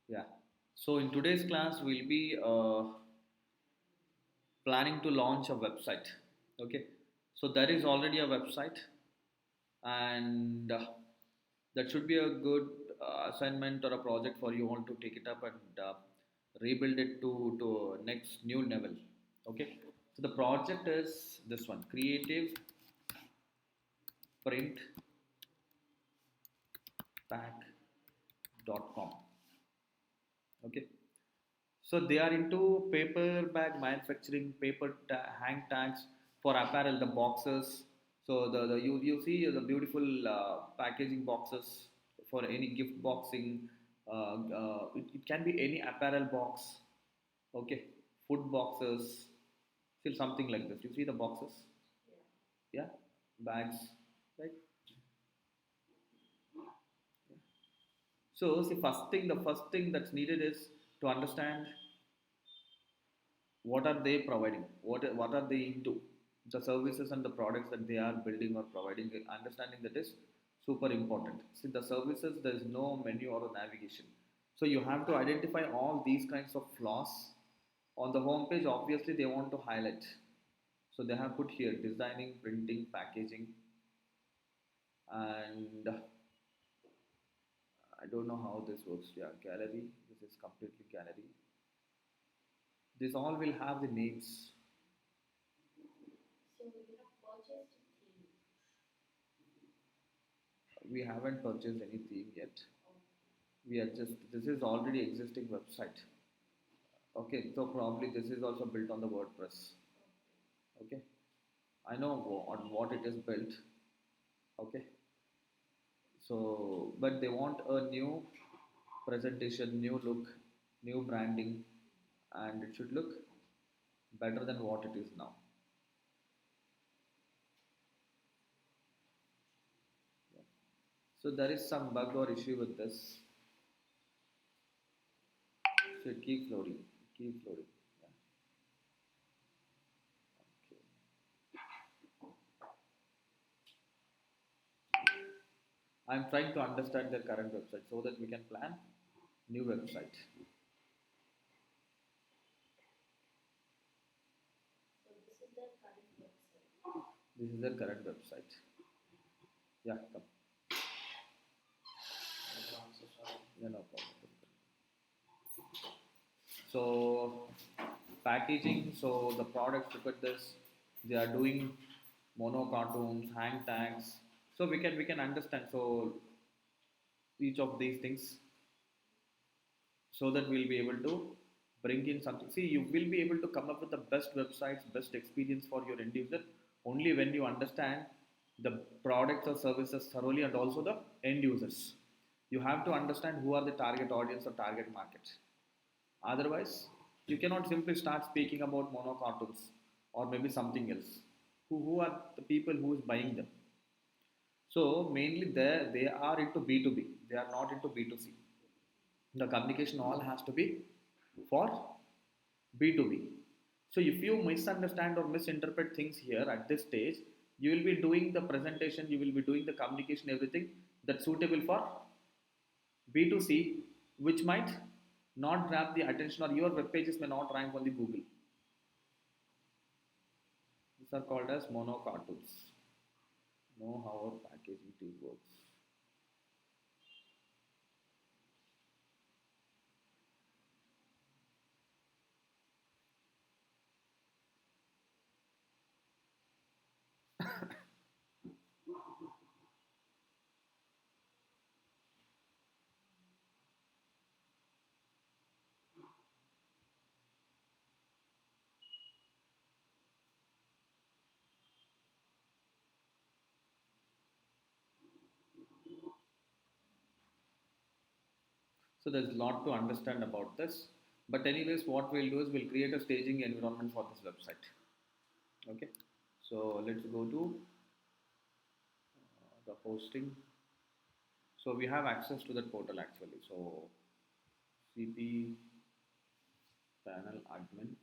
Yeah. So in today's class, we'll be planning to launch a website. Okay. So there is already a website, and that should be a good assignment or a project for you all to take it up and rebuild it to next new level. Okay. So the project is this one: creative print pack.com. Okay. So they are into paper bag manufacturing, hang tags for apparel, the boxes. So you see the beautiful packaging boxes for any gift boxing. It can be any apparel box. Okay, food boxes, still something like this. You see the boxes, yeah, bags, right? So see, the first thing that's needed is to understand what are they providing, what are they into, the services and the products that they are building or providing. Understanding that is super important. See, the services, there is no menu or a navigation, so you have to identify all these kinds of flaws on the home page. Obviously they want to highlight, so they have put here designing, printing, packaging, and I don't know how this works. Yeah, gallery, this is completely gallery. This all will have the names. We haven't purchased any theme yet. We are just, this is already existing website. Okay, so probably this is also built on the WordPress. Okay, I know on what it is built. Okay, so but they want a new presentation, new look, new branding, and it should look better than what it is now. Yeah. So there is some bug or issue with this. So it keeps loading, keep loading. Yeah. Okay. I'm trying to understand their current website so that we can plan new website. This is their current website. Yeah, come. Yeah, no problem. So packaging. So the products. Look at this. They are doing mono cartoons, hang tags. So we can understand. So each of these things, so that we'll be able to bring in something. See, you will be able to come up with the best websites, best experience for your end user only when you understand the products or services thoroughly, and also the end users. You have to understand who are the target audience or target market. Otherwise, you cannot simply start speaking about mono cartoons or maybe something else. Who are the people who is buying them? So mainly they are into B2B. They are not into B2C. The communication all has to be for B2B. So if you misunderstand or misinterpret things here at this stage, you will be doing the presentation, you will be doing the communication, everything that's suitable for B2C, which might not grab the attention, or your web pages may not rank on the Google. These are called as mono cartoons. Know how our packaging team works. So there's a lot to understand about this. But anyways, what we'll do is we'll create a staging environment for this website. Okay. So let's go to the hosting. So we have access to that portal actually. So CP panel admin.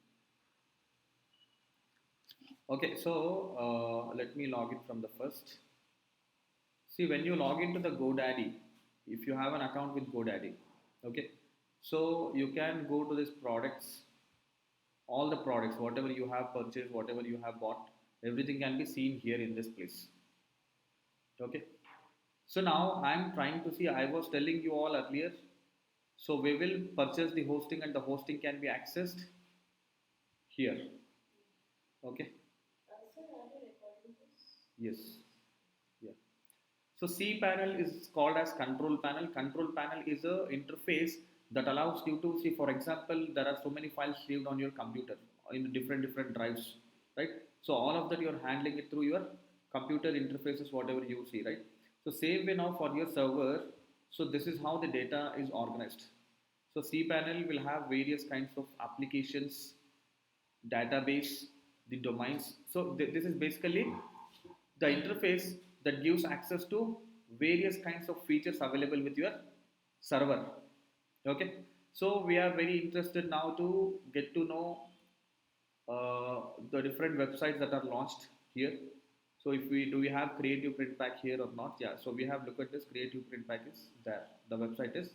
Okay. So let me log in from the first. See, when you log into the GoDaddy, if you have an account with GoDaddy, okay. So you can go to this products, all the products, whatever you have purchased, whatever you have bought, everything can be seen here in this place. Okay. So now I'm trying to see, I was telling you all earlier. So we will purchase the hosting and the hosting can be accessed here. Okay. Yes. Yeah. So cPanel is called as control panel. Control panel is a interface that allows you to see, for example, there are so many files saved on your computer in different drives, right? So all of that you're handling it through your computer interfaces, whatever you see, right? So same way now for your server. So this is how the data is organized. So cPanel will have various kinds of applications, database, the domains. So this is basically the interface that gives access to various kinds of features available with your server. Okay, so we are very interested now to get to know the different websites that are launched here. So if we do we have creative print pack here or not? Yeah, so we have look at this creative print pack is there. The website is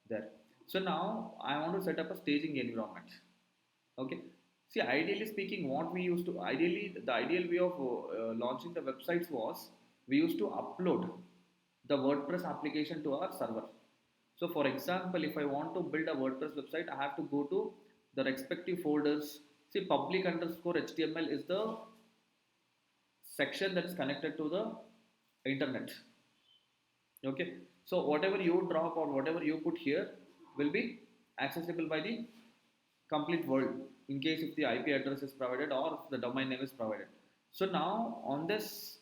there. So now I want to set up a staging environment. Okay. See, ideally speaking, what we used to ideally the ideal way of launching the websites was we used to upload the WordPress application to our server. So, for example, if I want to build a WordPress website, I have to go to the respective folders. See, public underscore HTML is the section that is connected to the internet. Okay, so whatever you drop or whatever you put here will be accessible by the complete world in case if the IP address is provided or the domain name is provided. So now on this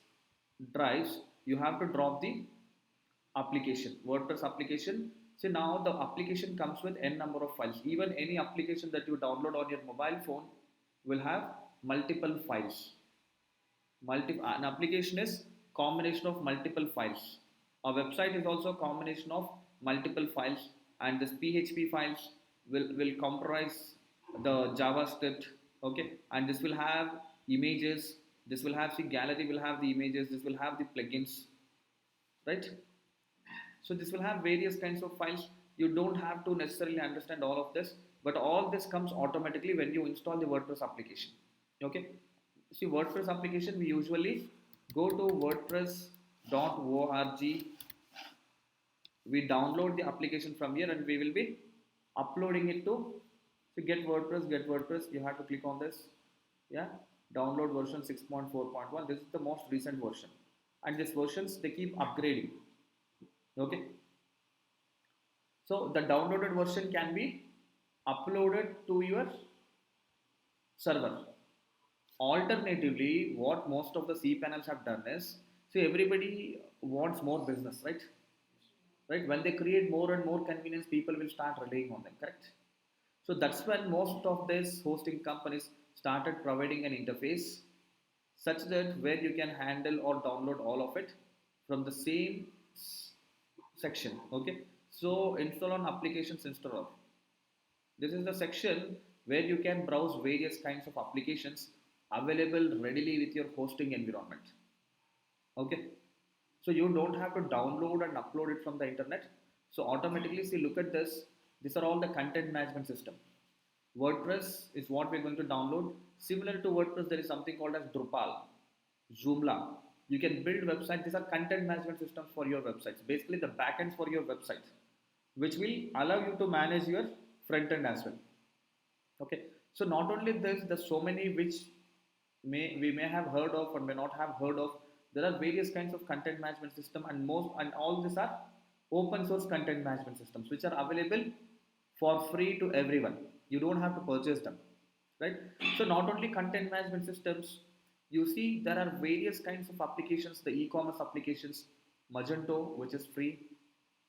drives you have to drop the application, WordPress application. So now the application comes with n number of files. Even any application that you download on your mobile phone will have multiple files. An application is combination of multiple files. A website is also a combination of multiple files, and this PHP files will comprise the JavaScript. Okay, and this will have images. This will have, see, gallery will have the images. This will have the plugins, right? So this will have various kinds of files. You don't have to necessarily understand all of this, but all this comes automatically when you install the WordPress application. Okay. See, WordPress application, we usually go to wordpress.org. We download the application from here and we will be uploading it to get WordPress. You have to click on this. Yeah. Download version 6.4.1. This is the most recent version. And these versions, they keep upgrading. Okay. So the downloaded version can be uploaded to your server. Alternatively, what most of the cPanels have done is, see, everybody wants more business, right? Right? When they create more and more convenience, people will start relying on them, correct? So that's when most of these hosting companies started providing an interface such that where you can handle or download all of it from the same section. Okay, so install on applications installer. This is the section where you can browse various kinds of applications available readily with your hosting environment. Okay, so you don't have to download and upload it from the internet. So automatically, see, look at this. These are all the content management system. WordPress is what we're going to download. Similar to WordPress, there is something called as Drupal, Joomla. You can build websites. These are content management systems for your websites. Basically, the backends for your website, which will allow you to manage your front end as well. Okay. So not only this, there's so many which we may have heard of or may not have heard of. There are various kinds of content management system, and most and all these are open source content management systems which are available for free to everyone. You don't have to purchase them, right? So not only content management systems, you see there are various kinds of applications, the e-commerce applications, Magento, which is free.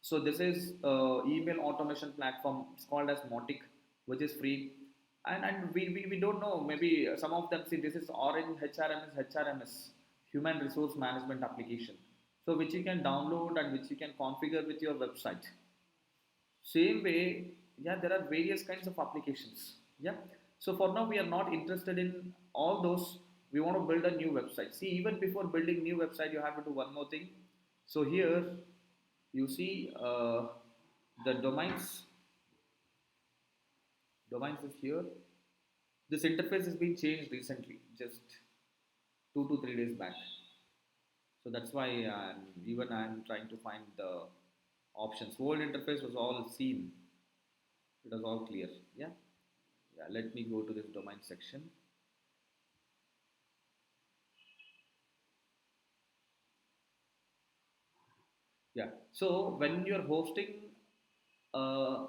So this is email automation platform. It's called as Motic, which is free. And we don't know. Maybe some of them see this is Orange HRMS, Human Resource Management application. So which you can download and which you can configure with your website. Same way, yeah, there are various kinds of applications. Yeah. So for now, we are not interested in all those. We want to build a new website. See, even before building new website, you have to do one more thing. So here, you see the domains. Domains is here. This interface has been changed recently, just 2 to 3 days back. So that's why even I'm trying to find the options. Old interface was all seen. It was all clear. Yeah. Yeah. Let me go to this domain section. Yeah. So when you're hosting, uh,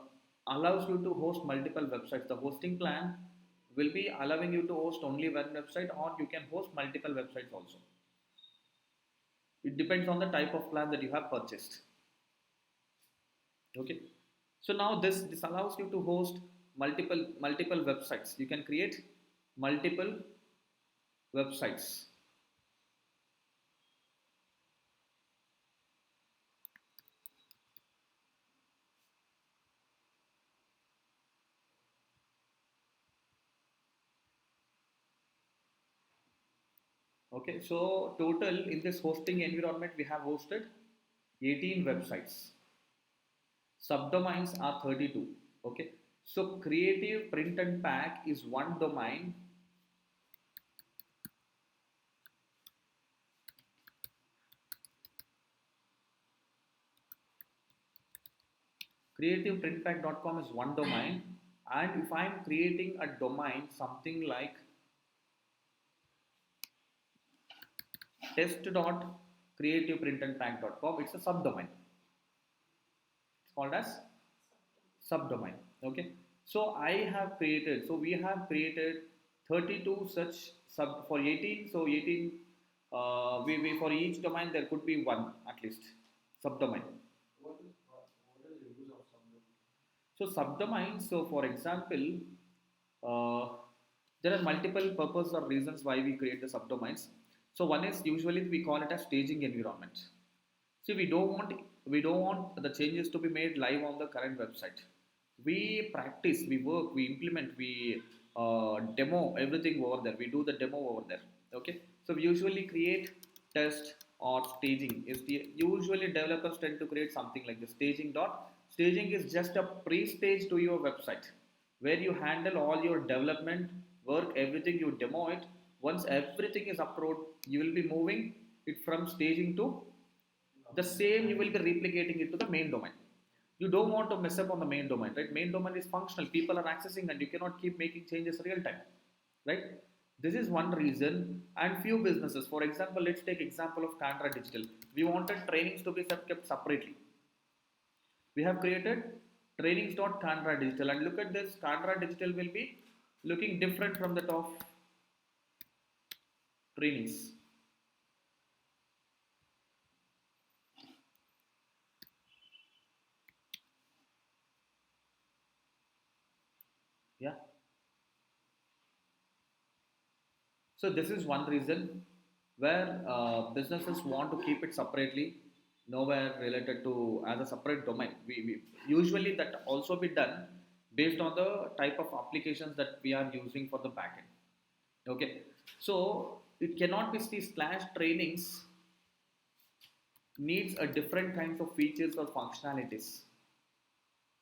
allows you to host multiple websites. The hosting plan will be allowing you to host only one website, or you can host multiple websites also. It depends on the type of plan that you have purchased. Okay. So now this allows you to host multiple websites. You can create multiple websites. Okay. So total in this hosting environment we have hosted 18 websites. Subdomains are 32. Okay. So creative print and pack is one domain. Creativeprintpack.com is one domain. And if I'm creating a domain something like test.creativeprintandpack.com, it's a subdomain. It's called as subdomain. Okay. So I have created, so we have created 32 such sub for 18. So 18, we for each domain there could be one at least subdomain. So subdomains, so for example, uh, there are multiple purposes or reasons why we create the subdomains. So one is usually we call it as staging environment. See, we don't want the changes to be made live on the current website. We practice, we work, we implement, we demo everything over there. We do the demo over there. Okay, so we usually create test or staging. Is the usually developers tend to create something like the staging dot. Staging is just a pre-stage to your website where you handle all your development work, everything you demo it. Once everything is approved, you will be moving it from staging to the same you will be replicating it to the main domain. You don't want to mess up on the main domain, right? Main domain is functional, people are accessing and you cannot keep making changes real time, right? This is one reason. And few businesses, for example, let's take example of Cantra Digital. We wanted trainings to be kept separately. We have created trainings.cantra digital, and look at this, Cantra Digital will be looking different from the top trainings. Yeah. So this is one reason where businesses want to keep it separately, nowhere related to as a separate domain. We usually that also be done based on the type of applications that we are using for the backend. Okay, so it cannot be the slash trainings needs a different kinds of features or functionalities.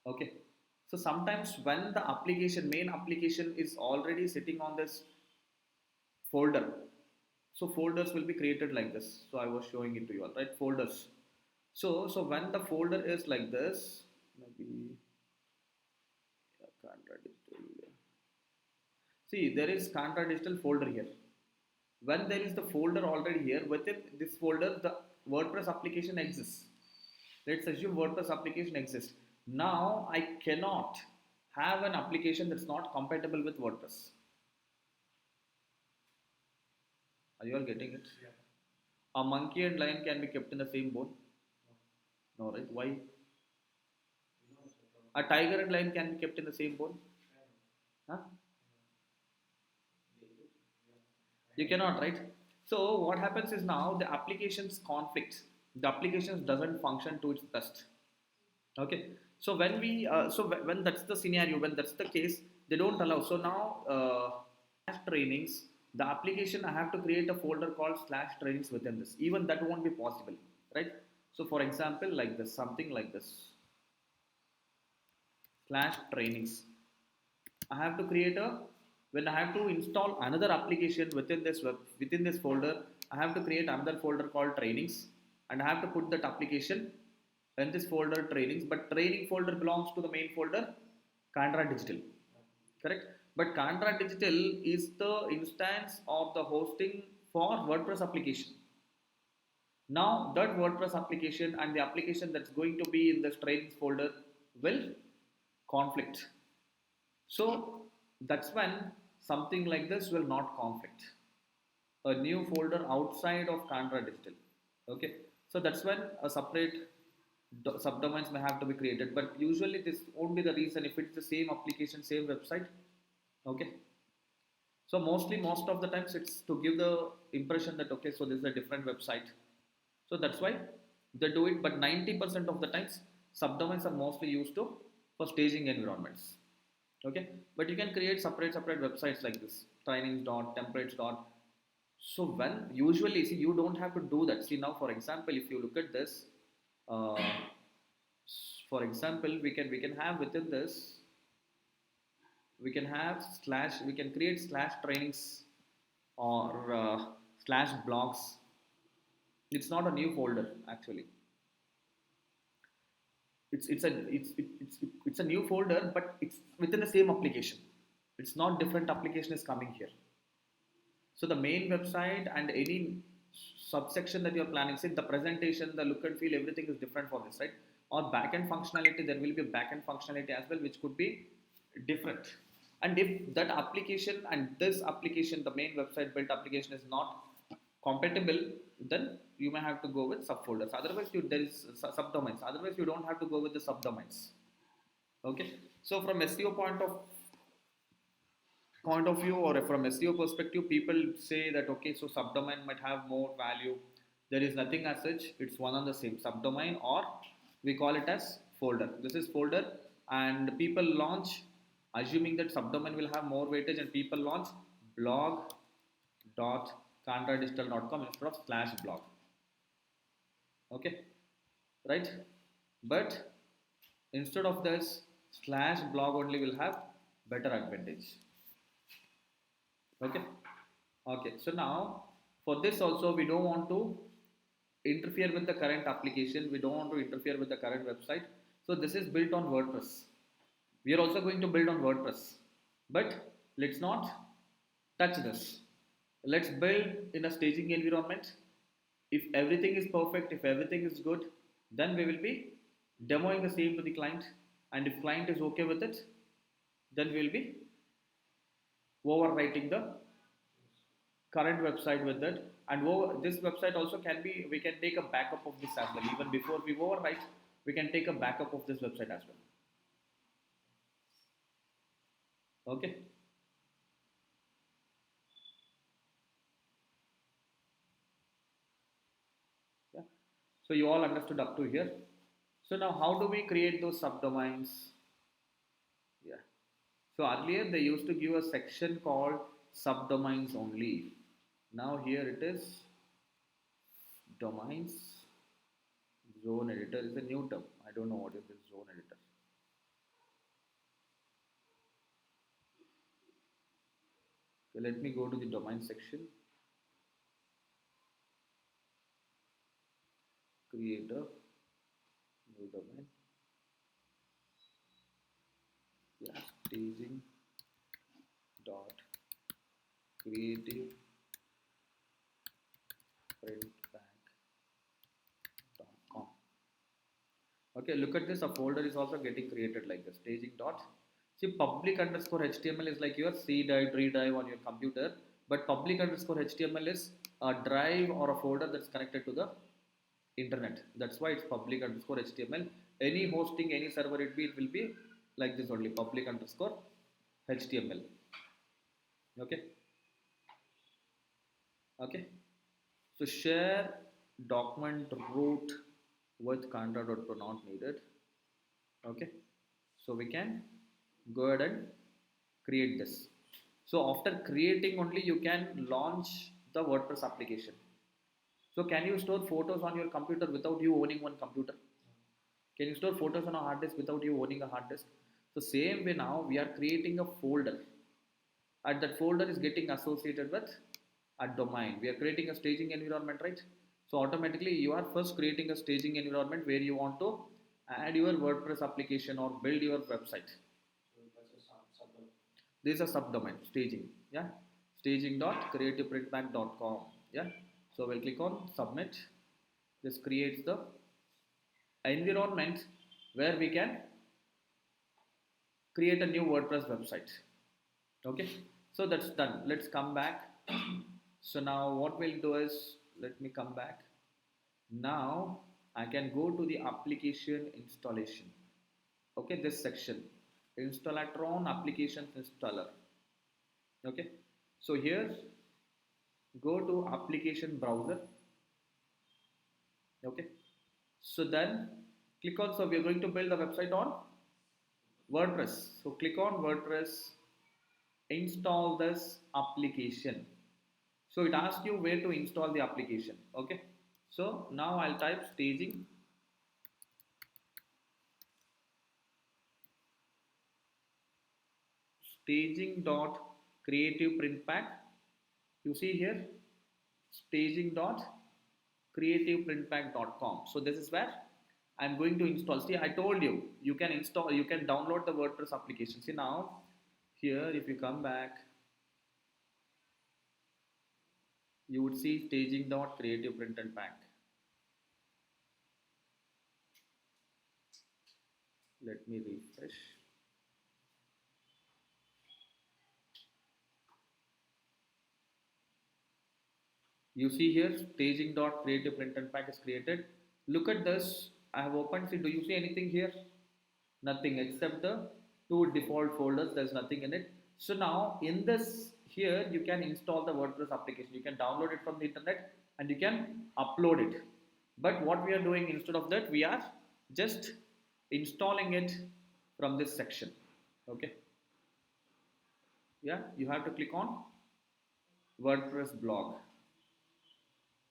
Okay, so sometimes when the application main application is already sitting on this folder. So folders will be created like this. So I was showing it to you all, right? Folders. So when the folder is like this, maybe Cantra Digital. See, there is Cantra Digital folder here. When there is the folder already here, within this folder, the WordPress application exists. Let's assume WordPress application exists. Now I cannot have an application that's not compatible with WordPress. Are you all getting it? Yeah. A monkey and lion can be kept in the same bowl. No, right? Why? A tiger and lion can be kept in the same bowl. Huh? You cannot, right? So what happens is now the applications conflict. The applications doesn't function to its best. Okay. So when when that's the scenario, when that's the case, they don't allow. So now slash trainings, the application I have to create a folder called slash trainings within this. Even that won't be possible, right? So for example, like this, something like this, slash trainings. I have to create a when I have to install another application within this folder, I have to create another folder called trainings, and I have to put that application in this folder trainings. But training folder belongs to the main folder, Canra Digital, correct? But Canra Digital is the instance of the hosting for WordPress application. Now that WordPress application and the application that's going to be in this trainings folder will conflict. So that's when something like this will not conflict. A new folder outside of Canva Digital. Okay, so that's when a separate subdomains may have to be created. But usually this won't be the reason if it's the same application, same website. Okay, so most of the times it's to give the impression that okay, so this is a different website. So that's why they do it. But 90% of the times subdomains are mostly used to for staging environments. Okay, but you can create separate websites like this trainings dot templates dot. So when usually see you don't have to do that. See now for example if you look at this, uh, for example we can have within this we can have slash we can create slash trainings or slash blogs. It's not a new folder actually. It's a new folder but it's within the same application. It's not different application is coming here. So the main website and any subsection that you're planning, say the presentation, the look and feel, everything is different for this, right? Or backend functionality, there will be backend functionality as well, which could be different. And if that application and this application, the main website built application is not compatible, then you may have to go with subfolders. Otherwise, there is subdomains. Otherwise, you don't have to go with the subdomains. Okay. So from SEO point of view or from SEO perspective, people say that okay, so subdomain might have more value. There is nothing as such. It's one and the same subdomain, or we call it as folder. This is folder, and people launch assuming that subdomain will have more weightage, and people launch blog.candradigital.com instead of slash blog. Okay, right? But instead of this, slash blog only will have better advantage. Okay, okay, so now for this also we don't want to interfere with the current application, we don't want to interfere with the current website. So this is built on WordPress. We are also going to build on WordPress, but let's not touch this. Let's build in a staging environment. If everything is perfect, if everything is good, then we will be demoing the same to the client, and if client is okay with it, then we will be overwriting the current website with it. And this website also can be, we can take a backup of this as well. Even before we overwrite, we can take a backup of this website as well. Okay, yeah, so you all understood up to here. So now how do we create those subdomains? Yeah, so earlier they used to give a section called subdomains only. Now here it is domains. Zone editor is a new term. I don't know what is this zone editor. So let me go to the domain section. Create a new domain. Yeah, staging dot creative printback.com. Okay, look at this. A folder is also getting created like this. Staging dot. See, public underscore HTML is like your C drive, redrive on your computer, but public underscore HTML is a drive or a folder that's connected to the internet. That's why it's public underscore HTML. Any hosting, any server it will be like this only, public underscore HTML. Okay. Okay. So share document root with contra.pro not needed. Okay. So we can go ahead and create this. So after creating only you can launch the WordPress application. So can you store photos on your computer without you owning one computer? Can you store photos on a hard disk without you owning a hard disk? The same way now we are creating a folder, and that folder is getting associated with a domain. We are creating a staging environment, right? So automatically you are first creating a staging environment where you want to add your WordPress application or build your website. This is a subdomain staging, yeah, staging.creativeprintback.com, yeah. So we'll click on submit. This creates the environment where we can create a new WordPress website. Okay, so that's done. Let's come back. So now what we'll do is, let me come back. Now I can go to the application installation. Okay, this section, Installatron applications installer. Okay, so here go to application browser. Okay, so then click on, so we are going to build the website on WordPress. So click on WordPress, install this application. So it asks you where to install the application. Okay, so now I'll type staging dot creative print pack. You see here, staging dot creativeprintpack.com. So this is where I'm going to install. See, I told you, you can install, you can download the WordPress application. See now, here if you come back, you would see staging dot creative print and pack. Let me refresh. You see here, staging dot creative print and pack is created. Look at this. I have opened. See, do you see anything here? Nothing except the two default folders. There's nothing in it. So now in this here, you can install the WordPress application. You can download it from the internet and you can upload it. But what we are doing instead of that, we are just installing it from this section. Okay. Yeah, you have to click on WordPress blog.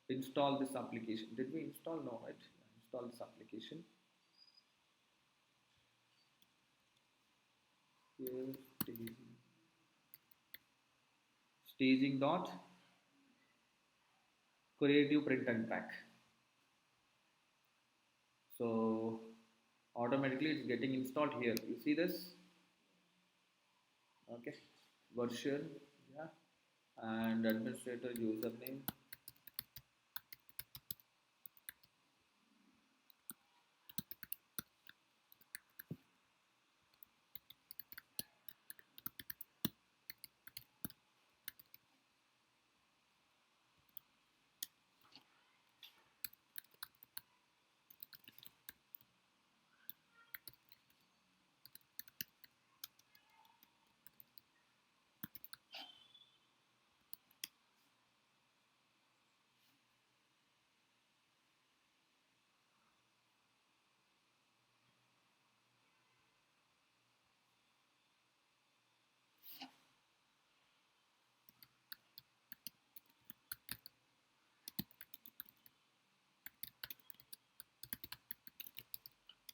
Install this application. Did we install? No, right? Install this application. Here, staging dot creative print and pack. So automatically it's getting installed here. You see this? Okay, version, yeah, and administrator username.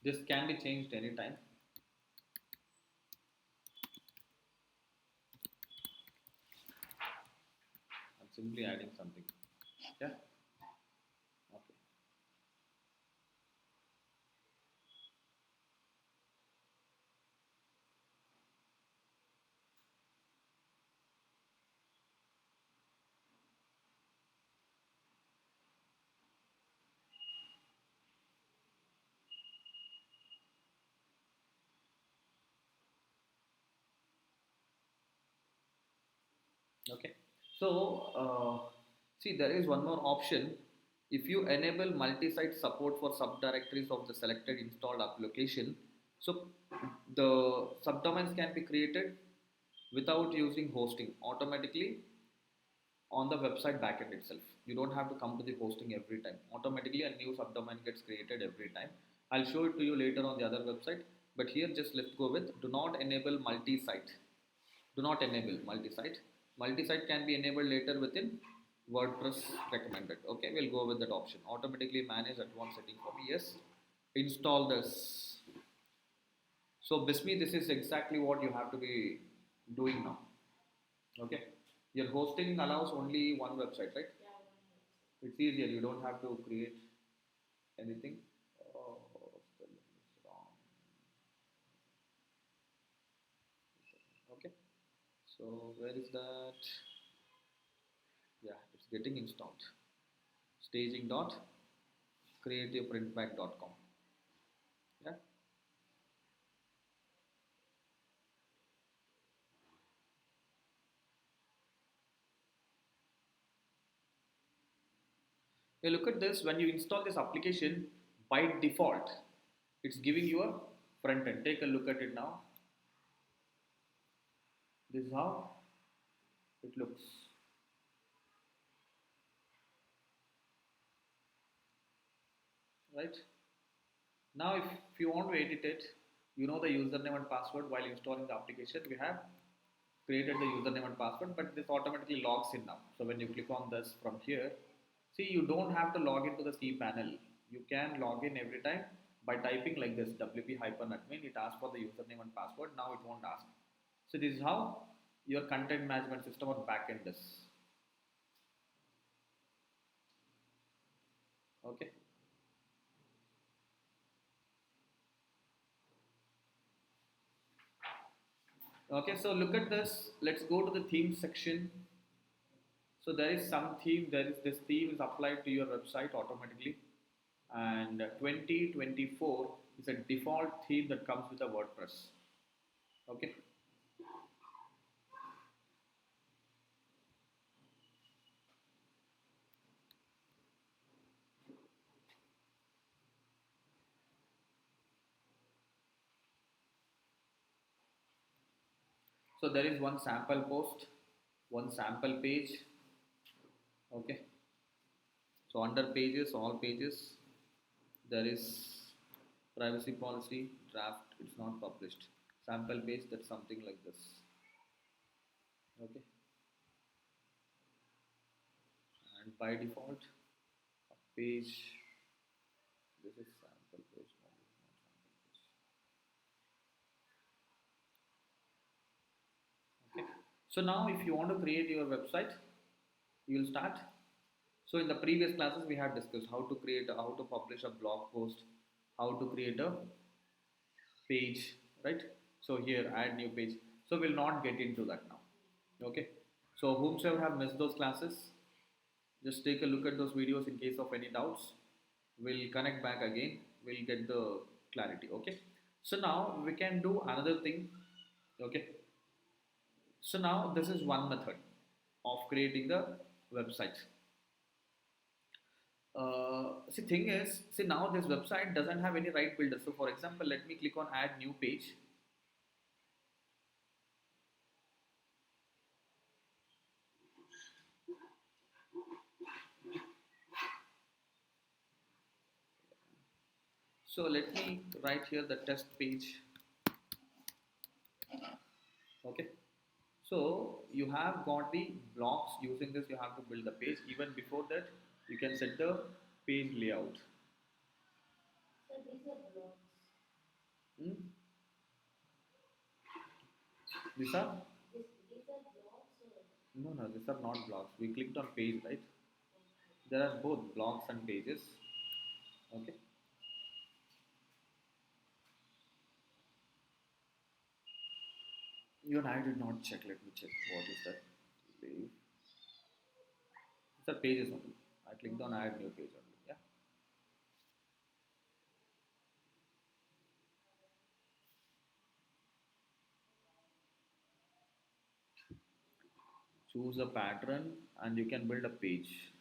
This can be changed anytime. I'm simply adding something. Yeah. Okay. Okay. So see, there is one more option. If you enable multi-site support for subdirectories of the selected installed application, so the subdomains can be created without using hosting automatically on the website backend itself. You don't have to come to the hosting every time. Automatically, a new subdomain gets created every time. I'll show it to you later on the other website. But here, just let's go with do not enable multi-site. Do not enable multi-site. Multi-site can be enabled later within WordPress recommended. Okay, we'll go with that option. Automatically manage advanced setting for me. Yes. Install this. So basically this is exactly what you have to be doing now. Okay, your hosting allows only one website, right? It's easier, you don't have to create anything. Oh, spelling is wrong. Okay, so where is that? Yeah, it's getting installed. Staging dot creativeprintback.com. Yeah. Hey, look at this. When you install this application, by default, it's giving you a front end. Take a look at it now. This is how it looks. Right? Now, if you want to edit it, you know the username and password while installing the application. We have created the username and password, but this automatically logs in now. So when you click on this from here, see, you don't have to log into the cPanel. You can log in every time by typing like this wp-admin. It asks for the username and password. Now it won't ask. So this is how your content management system on backend is. Okay. Okay. So look at this. Let's go to the theme section. So there is some theme. There is this theme is applied to your website automatically, and 2024 is a default theme that comes with a WordPress. Okay. So there is one sample post, one sample page. Okay. So under pages, all pages, there is privacy policy draft. It's not published. Sample page. That's something like this. Okay. And by default, a page. This is sample page. No, this is not sample page. Okay. So now, if you want to create your website, you will start. So in the previous classes, we have discussed how to create, how to publish a blog post, how to create a page, right? So here, add new page. So we'll not get into that now. Okay. So whomsoever have missed those classes, just take a look at those videos in case of any doubts. We'll connect back again. We'll get the clarity. Okay. So now we can do another thing. Okay. So now this is one method of creating the website. See, thing is, see now this website doesn't have any right builder. So for example, let me click on add new page. So let me write here the test page. Okay. So you have got the blocks. Using this, you have to build the page. Even before that, you can set the page layout. So these are blocks. Hmm? These are These are blocks or no, these are not blocks. We clicked on page, right? There are both blocks and pages. Okay. Even I did not check. Let me check. What is that? These are pages only. I clicked on add new page only. Yeah. Choose a pattern and you can build a page.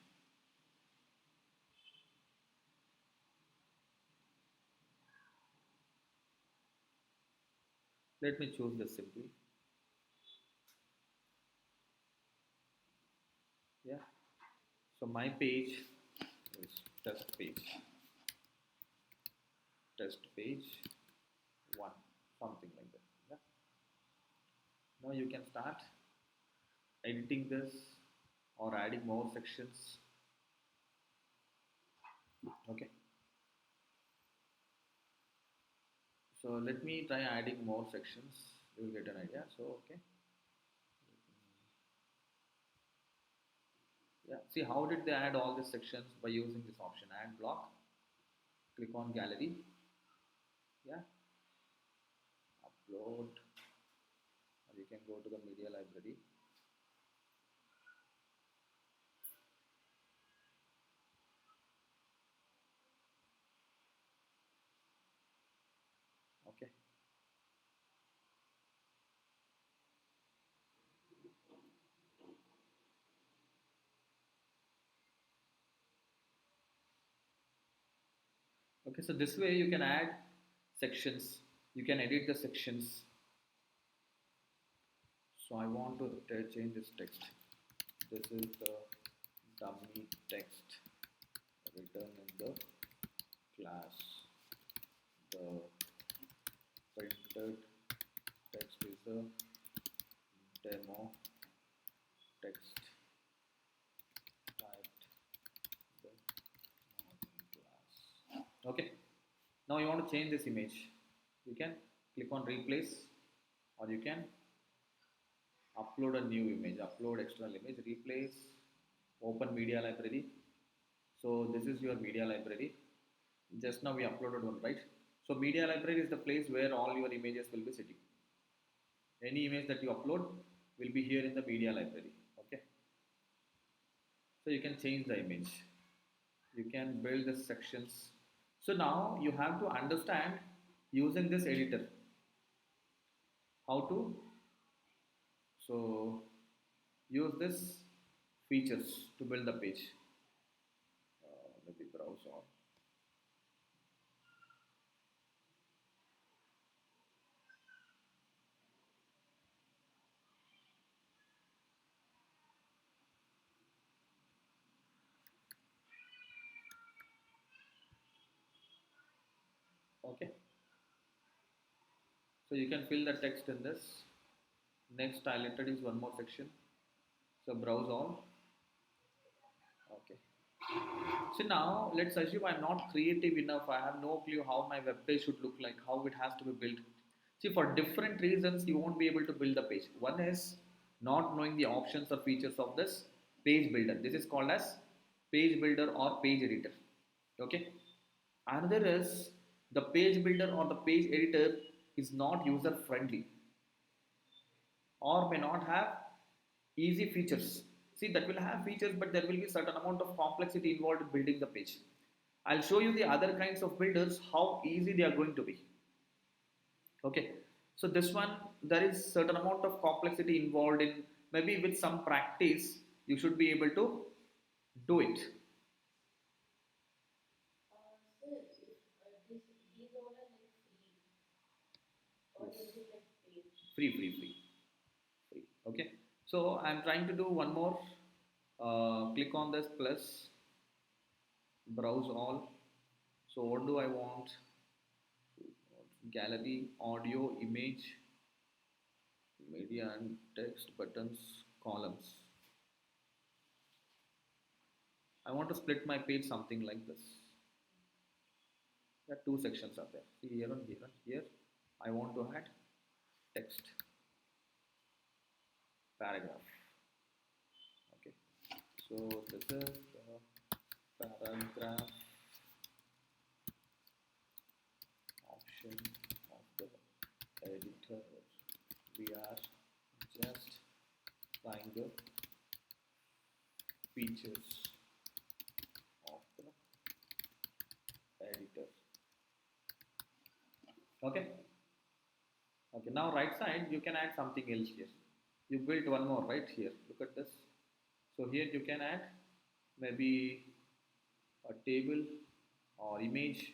Let me choose this simply. Yeah. So my page is test page one, something like that. Yeah. Now you can start editing this or adding more sections. Okay. So let me try adding more sections. You will get an idea. So okay, yeah. See how did they add all these sections by using this option add block. Click on gallery. Yeah, upload, or you can go to the media library. Okay. Okay. So this way you can add sections. You can edit the sections. So I want to change this text. This is the dummy text written in the class. The printed text is the demo text typed the morning class. Okay. Now you want to change this image. You can click on replace, or you can upload a new image, upload external image, replace, open media library. So this is your media library. Just now we uploaded one, right? So media library is the place where all your images will be sitting. Any image that you upload will be here in the media library. Okay. So you can change the image. You can build the sections. So now you have to understand using this editor how to so use this features to build the page. Maybe browse on. Okay. So you can fill the text in this. Next, I'll introduce one more section. So browse all. Okay. So now let's assume I'm not creative enough. I have no clue how my web page should look like, how it has to be built. See, for different reasons, you won't be able to build the page. One is not knowing the options or features of this page builder. This is called as page builder or page editor. Okay. Another is the page builder or the page editor is not user friendly or may not have easy features. See, that will have features, but there will be certain amount of complexity involved in building the page. I'll show you the other kinds of builders, how easy they are going to be. Okay, so this one, there is certain amount of complexity involved in, maybe with some practice, you should be able to do it. Sir, if these all are like free, or Yes, is it like paid? free. Okay, so I'm trying to do one more. Click on this plus, browse all. So what do I want? Gallery, audio, image, media and text, buttons, columns. I want to split my page something like this. There are two sections are there. See here and here and here. I want to add text, paragraph. Okay. So this is the paragraph option of the editor. We are just trying the features of the editor. Okay. Okay. Now right side you can add something else here. You built one more right here. Look at this. So here you can add maybe a table or image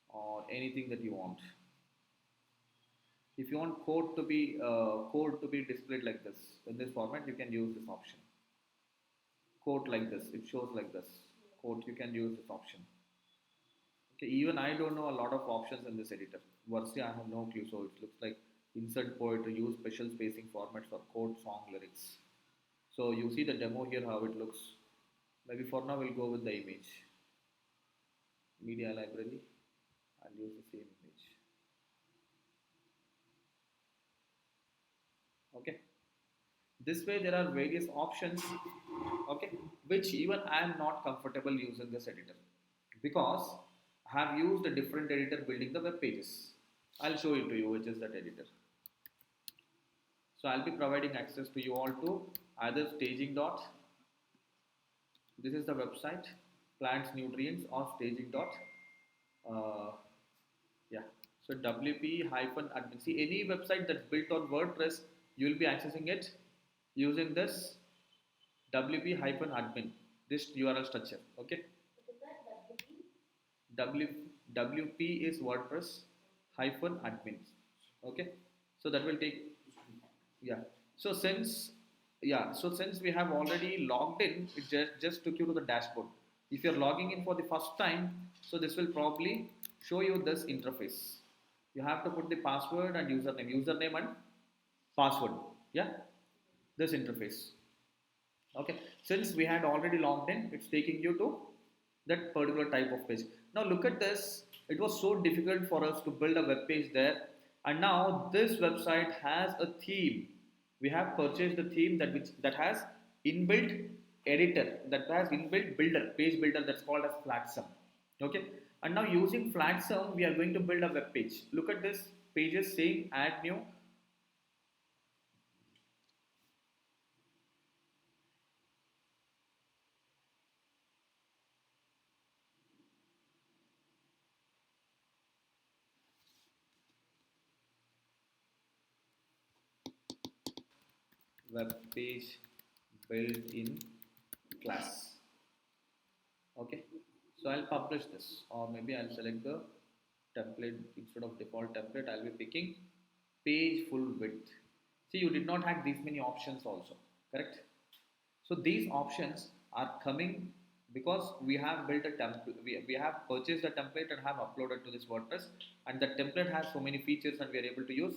or anything that you want. If you want code to be displayed like this in this format, you can use this option. Code like this, it shows like this. Code, you can use this option. Okay, even I don't know a lot of options in this editor. Versi, I have no clue. So it looks like insert poetry, use special spacing formats for code song lyrics. So you see the demo here how it looks. Maybe for now we'll go with the image. Media library. I'll use the same image. Okay, this way there are various options, okay, which even I am not comfortable using this editor because I have used a different editor building the web pages. I'll show it to you which is that editor. So I'll be providing access to you all to either staging dot, this is the website, plants nutrients, or staging dot, uh, yeah. So WP hyphen admin. See, any website that's built on WordPress, you will be accessing it using this WP hyphen admin, this URL structure. Okay. What is that? WP? W, WP is WordPress hyphen admins. Okay. So that will take, yeah. So since we have already logged in, it just took you to the dashboard. If you're logging in for the first time, so this will probably show you this interface. You have to put the password and username and password. Yeah, this interface. Okay, since we had already logged in, it's taking you to that particular type of page. Now look at this. It was so difficult for us to build a web page there, and now this website has a theme. We have purchased the theme that has inbuilt editor, that has inbuilt builder, page builder, that's called as Flatsum. Okay, and now using Flatsum, we are going to build a web page. Look at this pages saying add new web page built in class. Okay, so I'll publish this, or maybe I'll select the template instead of default template. I'll be picking page full width. See, you did not have these many options also, correct? So these options are coming because we have built a template, we have purchased a template and have uploaded to this WordPress, and the template has so many features and we are able to use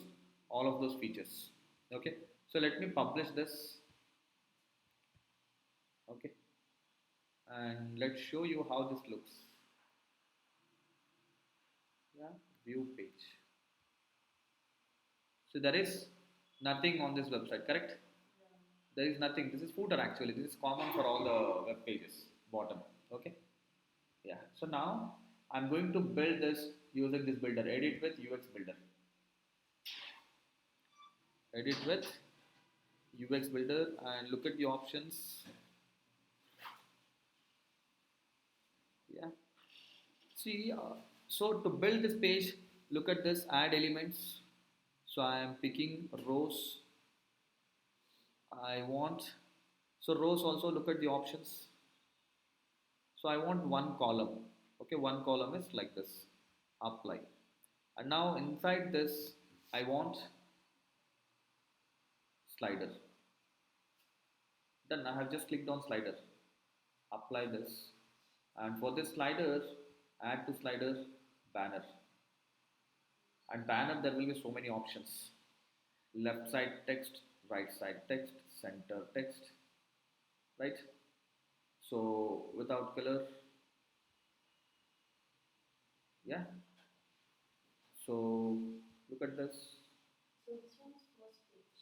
all of those features. Okay, so let me publish this. Okay, and let's show you how this looks. Yeah, view page. So there is nothing on this website, correct? There is nothing. This is footer actually. This is common for all the web pages. Bottom. Okay. Yeah. So now I'm going to build this using this builder. Edit with UX builder. Edit with UX builder and look at the options. Yeah. See. So to build this page, look at this. Add elements. So I am picking rows. I want. So rows also look at the options. So I want one column. Okay, one column is like this. Apply. And now inside this, I want slider. Then I have just clicked on slider. Apply this. And for this slider, add to slider banner. And banner, there will be so many options. Left side text, right side text, center text, right? So without color, yeah. So look at this. So this one's first page.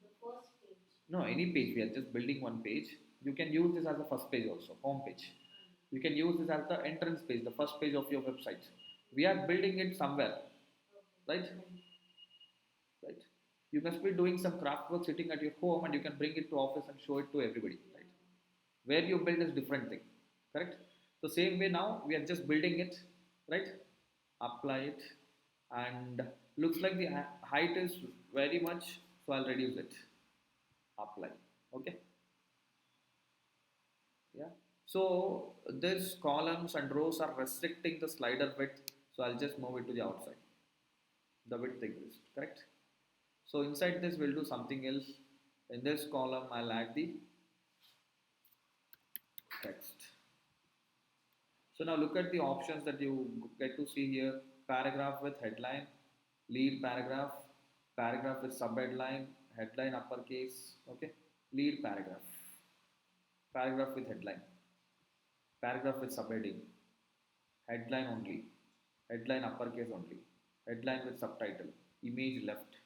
The first page. No, any page. We are just building one page. You can use this as a first page also, home page. You can use this as the entrance page, the first page of your website. We are building it somewhere, right? Right. You must be doing some craft work sitting at your home, and you can bring it to office and show it to everybody, right? Where you build is different thing, correct? So same way now we are just building it, right? Apply it, and looks like the height is very much, so I'll reduce it. Apply. Okay. Yeah. So these columns and rows are restricting the slider width. So I'll just move it to the outside. The width exists, correct? So inside this we'll do something else. In this column I'll add the text. So now look at the options that you get to see here. Paragraph with headline, lead paragraph, paragraph with subheadline, headline uppercase, okay? Lead paragraph, paragraph with headline, paragraph with subheading, headline only, headline uppercase only, headline with subtitle, image left,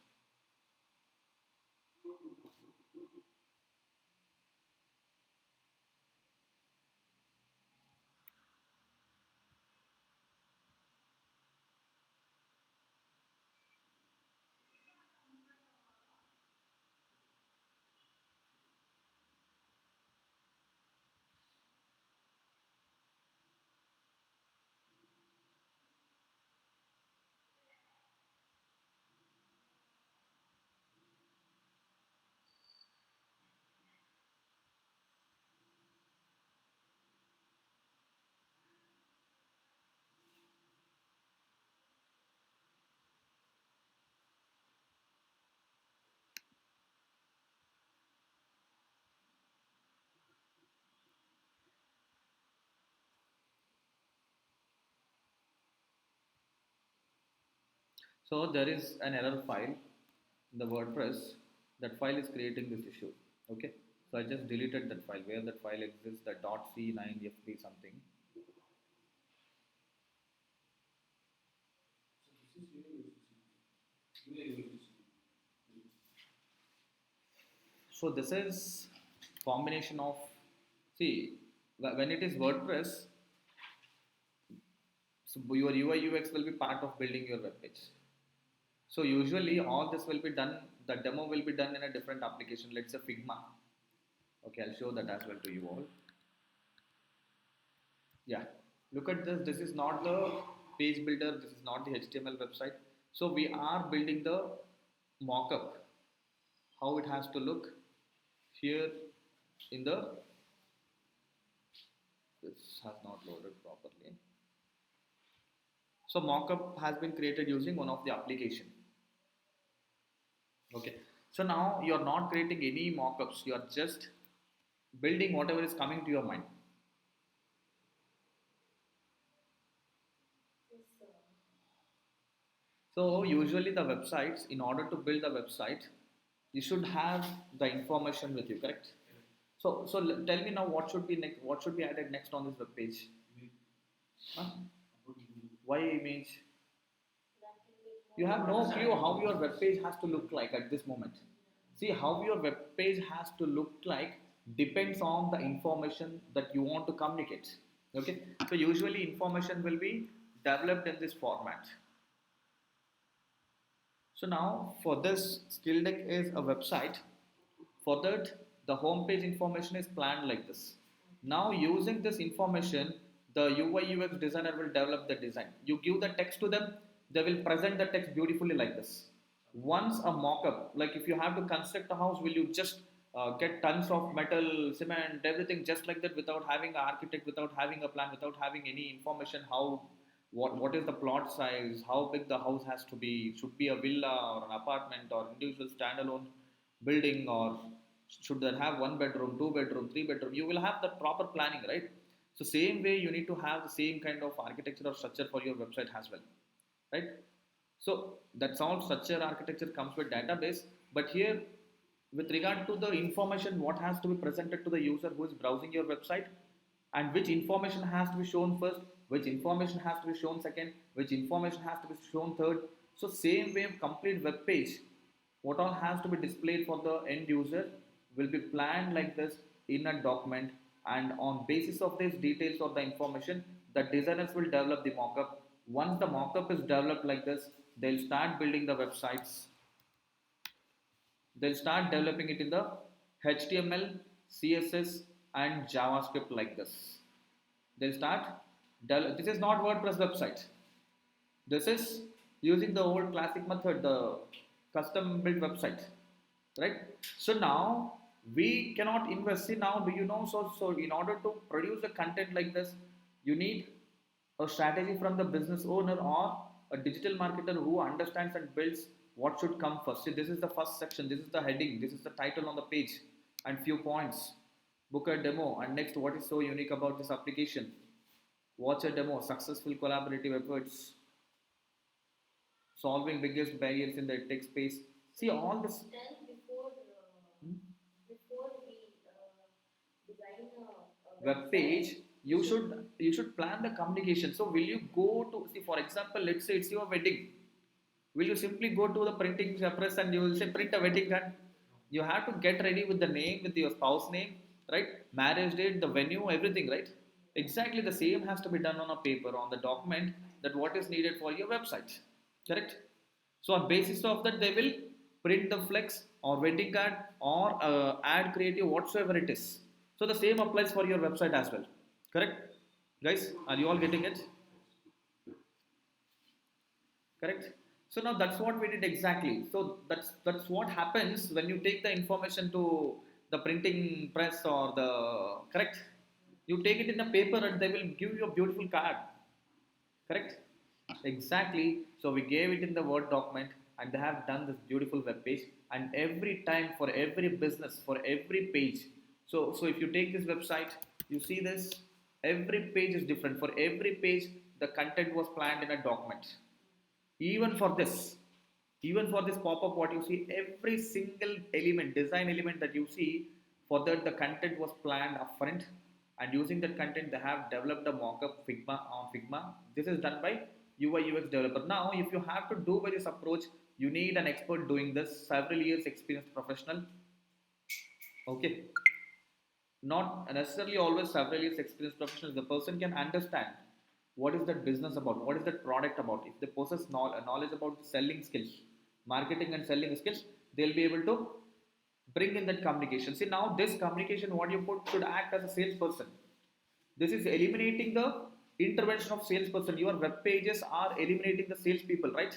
So there is an error file in the WordPress. That file is creating this issue. Okay. So I just deleted that file where that file exists, the .c9fb something. So this is combination of, see, when it is WordPress, so your UI UX will be part of building your web page. So usually all this will be done, the demo will be done in a different application, let's say Figma. Okay, I'll show that as well to you all. Yeah, look at this. This is not the page builder. This is not the HTML website. So we are building the mockup, how it has to look here in the. This has not loaded properly. So mockup has been created using one of the application. Okay. So now you are not creating any mockups. You are just building whatever is coming to your mind. Yes, sir. So usually the websites, in order to build the website, you should have the information with you, correct? So tell me now what should be next, what should be added next on this web page? Huh? Why image? That will be You more. have no clue how your web page has to look like at this moment. See how your web page has to look like depends on the information that you want to communicate. Okay, so usually information will be developed in this format. So now for this skill deck is a website. For that the home page information is planned like this. Now using this information, the UI UX designer will develop the design. You give the text to them, they will present the text beautifully like this. Once a mock-up, like if you have to construct a house, will you just get tons of metal, cement, everything just like that without having an architect, without having a plan, without having any information how what is the plot size, how big the house has to be, should be a villa or an apartment or individual standalone building, or should there have one bedroom, two bedroom, three bedroom, you will have the proper planning, right? So same way you need to have the same kind of architecture or structure for your website as well, right? So that's all structure architecture comes with database, but here with regard to the information what has to be presented to the user who is browsing your website, and which information has to be shown first, which information has to be shown second, which information has to be shown third. So same way complete web page, what all has to be displayed for the end user will be planned like this in a document, and on basis of these details of the information the designers will develop the mockup. Once the mockup is developed like this, they'll start building the websites. They'll start developing it in the HTML, CSS and JavaScript like this. They'll start this is not WordPress website. This is using the old classic method, the custom built website, right? So now we cannot invest. See now, do you know? So in order to produce a content like this, you need a strategy from the business owner or a digital marketer who understands and builds what should come first. See, this is the first section. This is the heading. This is the title on the page, and few points. Book a demo, and next, what is so unique about this application? Watch a demo. Successful collaborative efforts, solving biggest barriers in the tech space. See all this. Then before Hmm? before we design a Web website, page, we should. you should plan the communication. So will you go to, see for example, let's say it's your wedding, will you simply go to the printing press and you will say print a wedding card? You have to get ready with the name, with your spouse name, right? Marriage date, the venue, everything, right? Exactly the same has to be done on a paper, on the document, that what is needed for your website. Correct? So on basis of that, they will print the flex or wedding card or ad creative, whatsoever it is. So the same applies for your website as well. Correct? Guys, are you all getting it? Correct? So now that's what we did exactly. So that's what happens when you take the information to the printing press or the, correct, you take it in a paper and they will give you a beautiful card. Correct? Exactly. So we gave it in the word document and they have done this beautiful web page, and every time for every business, for every page. So if you take this website, you see this, every page is different. For every page the content was planned in a document. Even for this, even for this pop-up, what you see, every single element, design element that you see, for that the content was planned upfront, and using that content they have developed a mock-up figma on figma. This is done by UI UX developer. Now if you have to do by this approach, you need an expert doing this, several years experienced professional. Okay, not necessarily always several years experienced professionals. The person can understand what is that business about, what is that product about. If they possess knowledge about selling skills, marketing and selling skills, they'll be able to bring in that communication. See, now this communication what you put should act as a salesperson. This is eliminating the intervention of salesperson. Your web pages are eliminating the salespeople, right?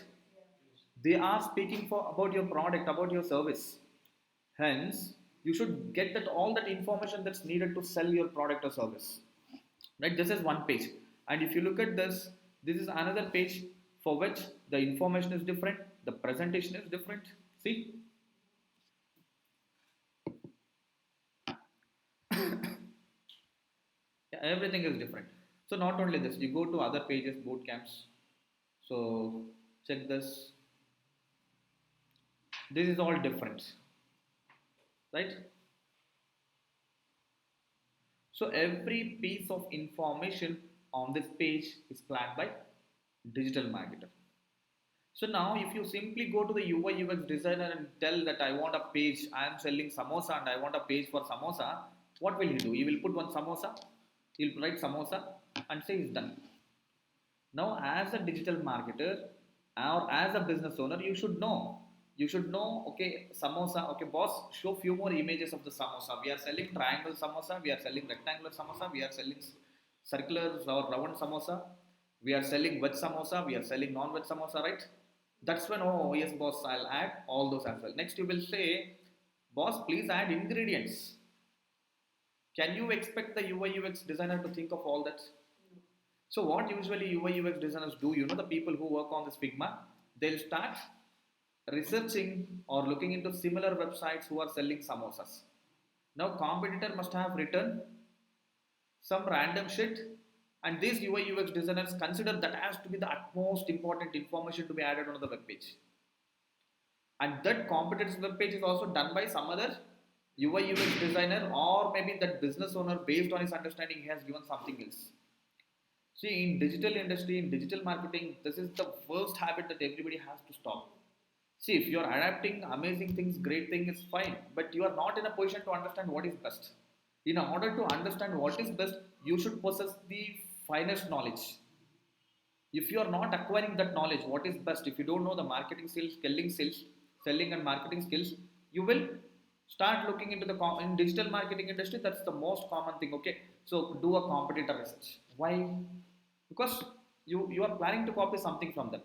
They are speaking for about your product, about your service. Hence you should get that all that information that's needed to sell your product or service, right? This is one page, and if you look at this, this is another page for which the information is different, the presentation is different. See, yeah, everything is different. So not only this, you go to other pages, boot camps. So check this, this is all different, right? So every piece of information on this page is planned by digital marketer. So now if you simply go to the UI UX designer and tell that I want a page, I am selling samosa and I want a page for samosa, what will he do? He will put one samosa, he'll write samosa and say it's done. Now, as a digital marketer or as a business owner, you should know. You should know, okay, samosa, okay, boss, show few more images of the samosa. We are selling triangle samosa, we are selling rectangular samosa, we are selling circular or round samosa, we are selling veg samosa, we are selling non-veg samosa, right? That's when, oh, yes, boss, I'll add all those as well. Next, you will say, boss, please add ingredients. Can you expect the UI UX designer to think of all that? So what usually UI UX designers do, you know, the people who work on this Figma, they'll start researching or looking into similar websites who are selling samosas. Now competitor must have written some random shit, and these UI UX designers consider that as to be the utmost important information to be added on the web page. And that competitor's web page is also done by some other UI UX designer, or maybe that business owner based on his understanding he has given something else. See, in digital industry, in digital marketing, this is the first habit that everybody has to stop. See, if you are adapting amazing things, great thing is fine, but you are not in a position to understand what is best. In order to understand what is best, you should possess the finest knowledge. If you are not acquiring that knowledge, what is best, if you don't know the marketing skills, selling and marketing skills, you will start looking into the in digital marketing industry. That's the most common thing. Okay, so do a competitor research. Why? Because you are planning to copy something from them.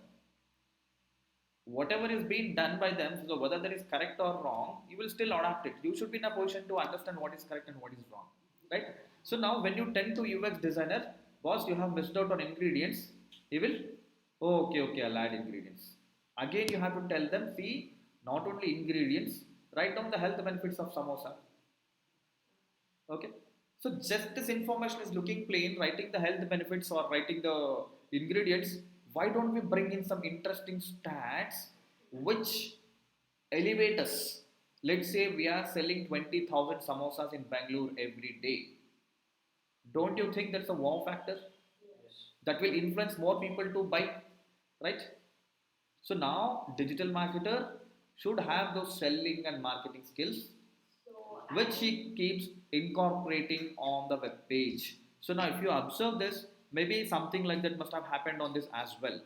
Whatever is being done by them, so whether that is correct or wrong, you will still adapt it. You should be in a position to understand what is correct and what is wrong, right? So now when you tend to UX designer, boss, you have missed out on ingredients. He will, oh, okay, I'll add ingredients. Again, you have to tell them, see, not only ingredients, write down the health benefits of samosa. Okay. So just this information is looking plain, writing the health benefits or writing the ingredients. Why don't we bring in some interesting stats which elevate us? Let's say we are selling 20,000 samosas in Bangalore every day. Don't you think that's a wow factor? That will influence more people to buy, right? So now digital marketer should have those selling and marketing skills, So which he keeps incorporating on the web page. So now, if you observe this, maybe something like that must have happened on this as well,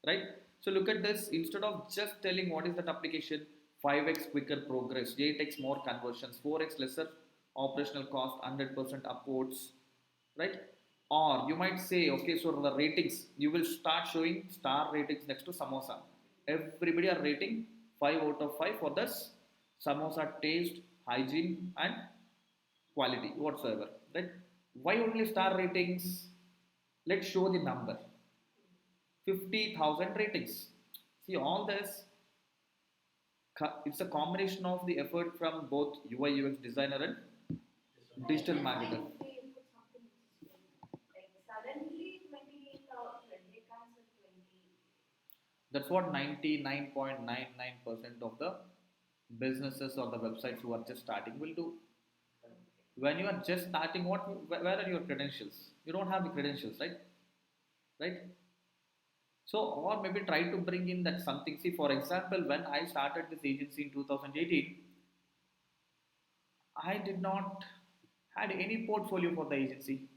right? So look at this. Instead of just telling what is that application, 5x quicker progress, 8x more conversions, 4x lesser operational cost, 100% upwards, right? Or you might say, okay, so the ratings, you will start showing star ratings next to samosa. Everybody are rating 5 out of 5 for this samosa taste, hygiene, and quality whatsoever. Right? Why only star ratings? Let's show the number 50,000 ratings. See, all this, it's a combination of the effort from both UI UX designer and but digital then why marketer. they put something which is like suddenly 28,000, they cancel 20. That's what 99.99% of the businesses or the websites who are just starting will do. When you are just starting, where are your credentials? You don't have the credentials, right? Right? So, or maybe try to bring in that something. See, for example, when I started this agency in 2018, I did not had any portfolio for the agency,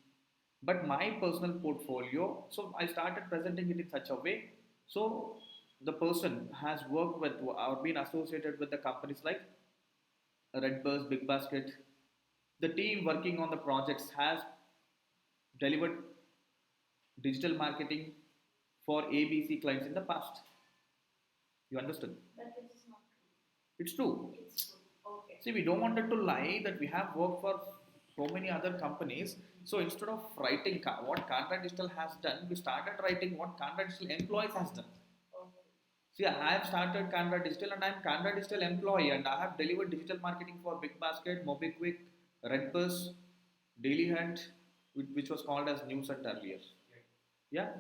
but my personal portfolio. So I started presenting it in such a way. So the person has worked with or been associated with the companies like Redbus, Big Basket. The team working on the projects has delivered digital marketing for ABC clients in the past. You understood? But it is not true. It's true. It's true. Okay. See, we don't wanted to lie that we have worked for so many other companies. So instead of writing what Canada Digital has done, we started writing what Canada Digital employees has done. Okay. See, I have started Canada Digital and I am Canada Digital employee and I have delivered digital marketing for Big Basket, MobiQuick, Redbus, Daily Hunt, which was called as News Hunt earlier. Yeah.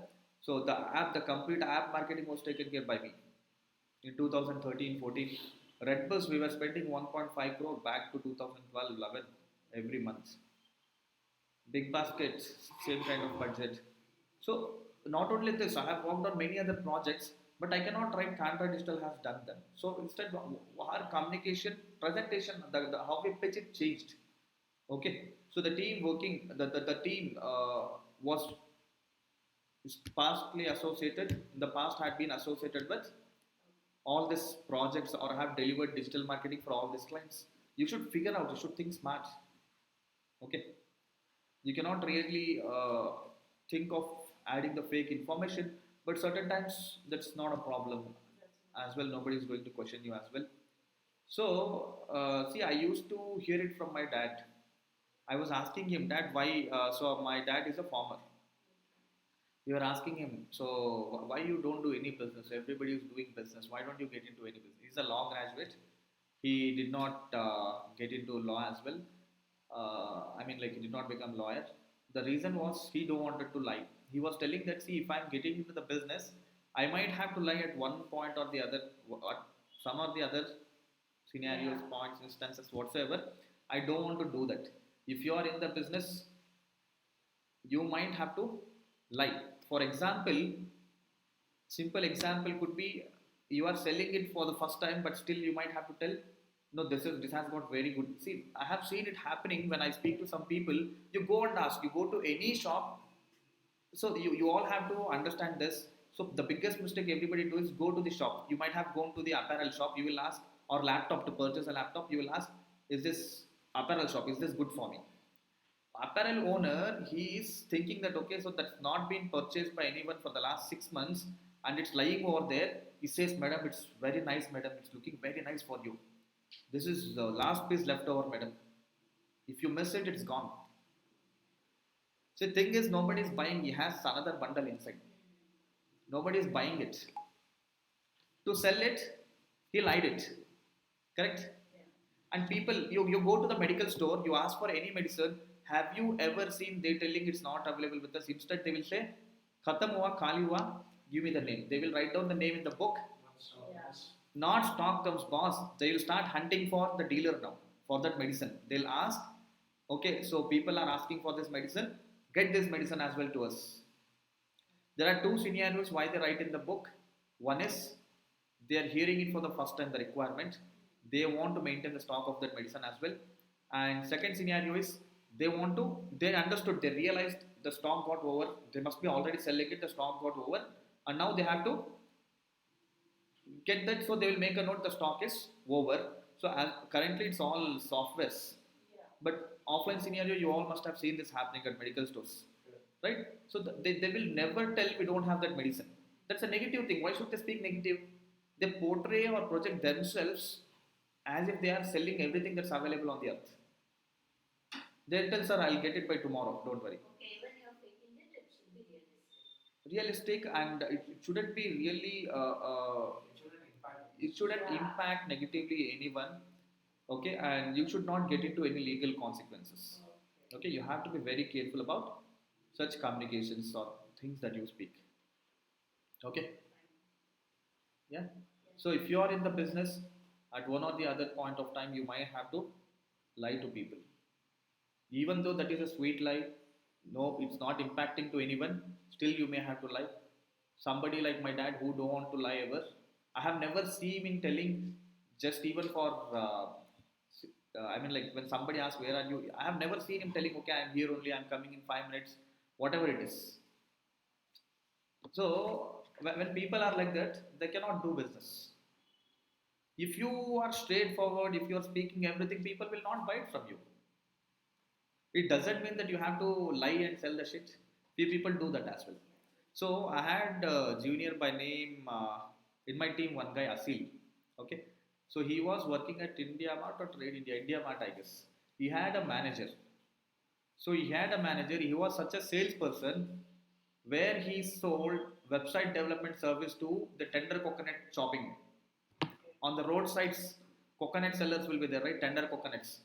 So the complete app marketing was taken care by me in 2013-14. Redbus, we were spending 1.5 crore back to 2012-11 every month. Big baskets, same kind of budget. So not only this, I have worked on many other projects, but I cannot write Canada Digital has done them. So instead, our communication, presentation, how we pitch it changed. Okay, so the team working, the team was pastly associated. In the past, had been associated with all these projects or have delivered digital marketing for all these clients. You should figure out. You should think smart. Okay, you cannot really think of adding the fake information, but certain times that's not a problem That's as well. Nobody is going to question you as well. So see, I used to hear it from my dad. I was asking him, dad, why? So my dad is a farmer. You are asking him, so why you don't do any business? Everybody is doing business. Why don't you get into any business? He's a law graduate. He did not get into law as well. I mean, like he did not become lawyer. The reason was he don't wanted to lie. He was telling that, see, if I'm getting into the business, I might have to lie at one point or the other, or some or the other scenarios, yeah. points, instances, whatsoever. I don't want to do that. If you are in the business, you might have to lie. For example, simple example could be you are selling it for the first time, but still you might have to tell, no, this has got very good. See, I have seen it happening when I speak to some people. You go and ask, you go to any shop. So you all have to understand this. So the biggest mistake everybody do is go to the shop. You might have gone to the apparel shop. You will ask, or laptop, to purchase a laptop. You will ask, is this apparel shop? Is this good for me? Apparel owner, he is thinking that, okay, so that's not been purchased by anyone for the last 6 months and it's lying over there. He says, madam, it's very nice, madam, it's looking very nice for you. This is the last piece left over, madam. If you miss it, it's gone. So the thing is, nobody is buying. He has another bundle inside. Nobody is buying it. To sell it, he lied it. Correct? Yeah. And people, you go to the medical store, you ask for any medicine. Have you ever seen they telling it's not available with us? Instead, they will say, Khatam hua, khali hua, give me the name. They will write down the name in the book. Yeah. Not stock comes boss. They will start hunting for the dealer now for that medicine. They'll ask, okay, so people are asking for this medicine, get this medicine as well to us. There are two scenarios why they write in the book. One is They are hearing it for the first time, the requirement. They want to maintain the stock of that medicine as well. And second scenario is they understood, they realized the stock got over, they must be already selling it, the stock got over, and now they have to get that, so they will make a note the stock is over. So as, currently it's all softwares, Yeah. but offline scenario you all must have seen this happening at medical stores, right? So they will never tell we don't have that medicine. That's a negative thing. Why should they speak negative? They portray or project themselves as if they are selling everything that's available on the earth. They'll tell, sir, I'll get it by tomorrow, don't worry. Okay, when you're faking it, it should be realistic. Realistic, and it shouldn't be really it shouldn't Yeah. impact negatively anyone. Okay, and you should not get into any legal consequences. Okay. Okay, you have to be very careful about such communications or things that you speak. Okay, yeah. So if you are in the business, at one or the other point of time you might have to lie to people, even though that is a sweet lie. No, it's not impacting to anyone, still you may have to lie. Somebody like my dad who don't want to lie ever, I have never seen him telling, just even for I mean, like when somebody asks where are you, I have never seen him telling, okay, I'm here only, I'm coming in 5 minutes, whatever it is. So when people are like that, they cannot do business. If you are straightforward, if you are speaking everything, people will not buy it from you. It doesn't mean that you have to lie and sell the shit. Few people do that as well. So I had a junior by name in my team, one guy Asil. Okay, so he was working at India Mart or Trade India, India Mart, I guess. He had a manager. So he had a manager. He was such a salesperson where he sold website development service to the tender coconut shopping. On the roadsides, coconut sellers will be there, right? Tender coconuts.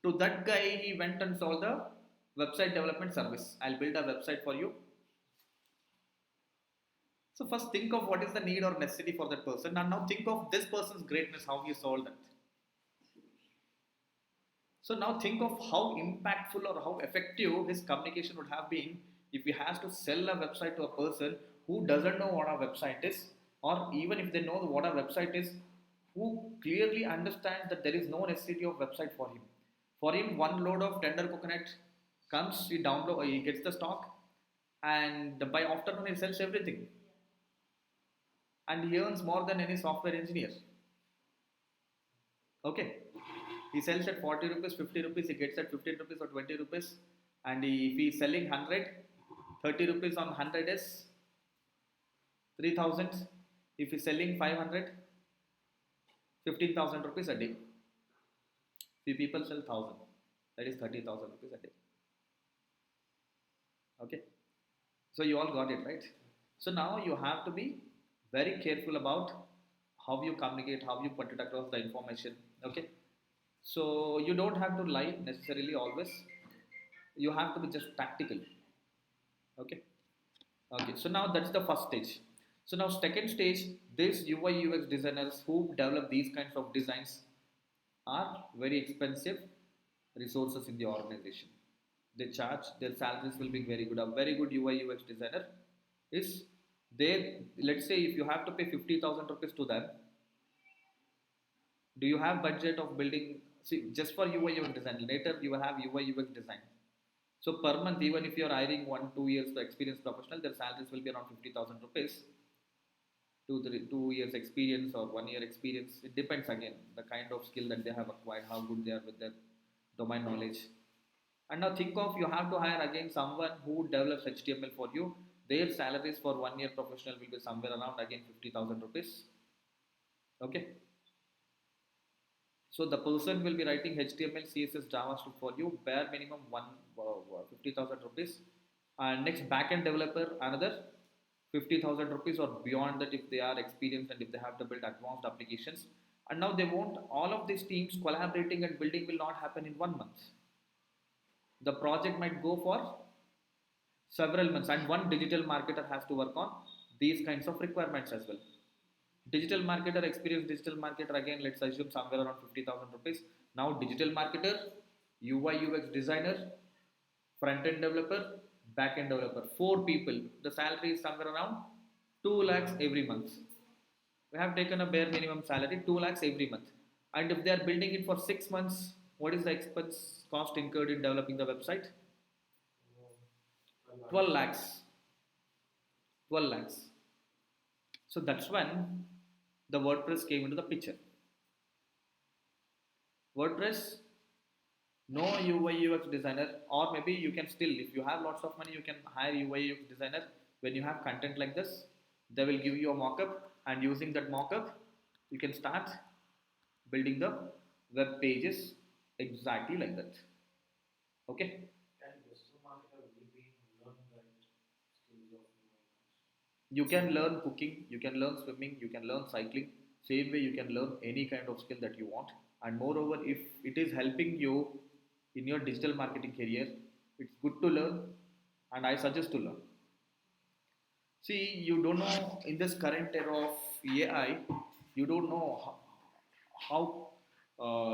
To that guy, he went and sold the website development service. I'll build a website for you. So first think of what is the need or necessity for that person, and now think of this person's greatness, how he solved that. So now think of how impactful or how effective his communication would have been if he has to sell a website to a person who doesn't know what a website is, or even if they know what a website is, who clearly understands that there is no necessity of website for him. For him, one load of tender coconut comes, he download, he gets the stock, and by afternoon he sells everything, and he earns more than any software engineer. Okay, he sells at 40 rupees, 50 rupees, he gets at 15 rupees or 20 rupees, and if he is selling 100, 30 rupees on 100 is 3000. If he is selling 500, 15,000 rupees a day. Few people sell 1000, that is 30,000 rupees a day. Okay, so you all got it, right? So now you have to be very careful about how you communicate, how you put it across the information. Okay, so you don't have to lie necessarily always, you have to be just practical. Okay, okay, so now that's the first stage. So now second stage, these UI UX designers who develop these kinds of designs are very expensive resources in the organization. They charge, their salaries will be very good. A very good UI UX designer is there. Let's say if you have to pay 50,000 rupees to them, do you have budget of building, see, just for UI UX design, later you will have UI UX design. So per month, even if you are hiring 1 2 years to experienced professional, their salaries will be around 50,000 rupees. 2 years experience or 1 year experience, it depends again the kind of skill that they have acquired, how good they are with their domain knowledge. And now think of, you have to hire again someone who develops HTML for you. Their salaries for 1 year professional will be somewhere around again 50,000 rupees. Okay, so the person will be writing HTML, CSS, JavaScript for you, bare minimum 50,000 rupees. And next backend developer another 50,000 rupees or beyond that if they are experienced and if they have to build advanced applications. And now they want all of these teams collaborating and building will not happen in 1 month. The project might go for several months, and one digital marketer has to work on these kinds of requirements as well. Digital marketer, experienced digital marketer, again let's assume somewhere around 50,000 rupees. Now digital marketer, UI UX designer, front end developer, back end developer, four people, the salary is somewhere around 2 lakhs every month. We have taken a bare minimum salary 2 lakhs every month, and if they are building it for 6 months, what is the expense cost incurred in developing the website? 12 lakhs. 12 lakhs. So that's when the WordPress came into the picture. WordPress, no UI UX designer, or maybe you can still, if you have lots of money, you can hire UI UX designer. When you have content like this, they will give you a mockup, and using that mockup, you can start building the web pages exactly like that. Okay. You can learn cooking, you can learn swimming, you can learn cycling. Same way, you can learn any kind of skill that you want. And moreover, if it is helping you in your digital marketing career, it's good to learn, and I suggest to learn. See, you don't know in this current era of AI, you don't know how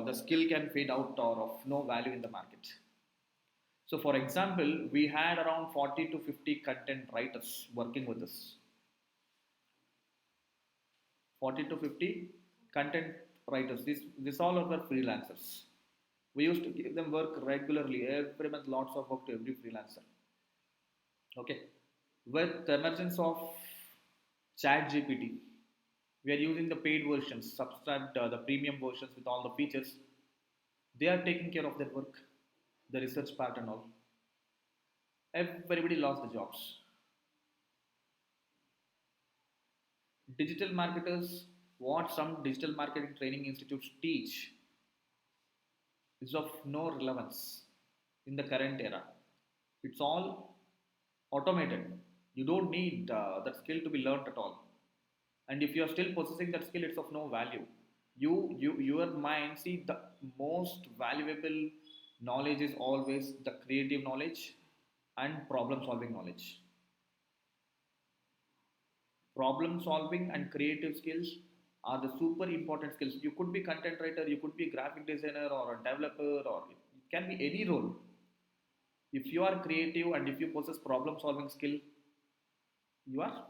the skill can fade out or of no value in the market. So, for example, we had around 40 to 50 content writers working with us. 40 to 50 content writers. This all are the freelancers. We used to give them work regularly, every month, lots of work to every freelancer. Okay. With the emergence of Chat GPT, we are using the paid versions, subscribed the premium versions with all the features. They are taking care of their work, the research part and all. Everybody lost the jobs. Digital marketers, what some digital marketing training institutes teach is of no relevance in the current era. It's all automated. You don't need that skill to be learned at all. And if you are still possessing that skill, it's of no value. Your mind. See, the most valuable knowledge is always the creative knowledge and problem solving knowledge. Problem solving and creative skills are the super important skills. You could be content writer, you could be graphic designer or a developer, or it can be any role. If you are creative and if you possess problem solving skill, you are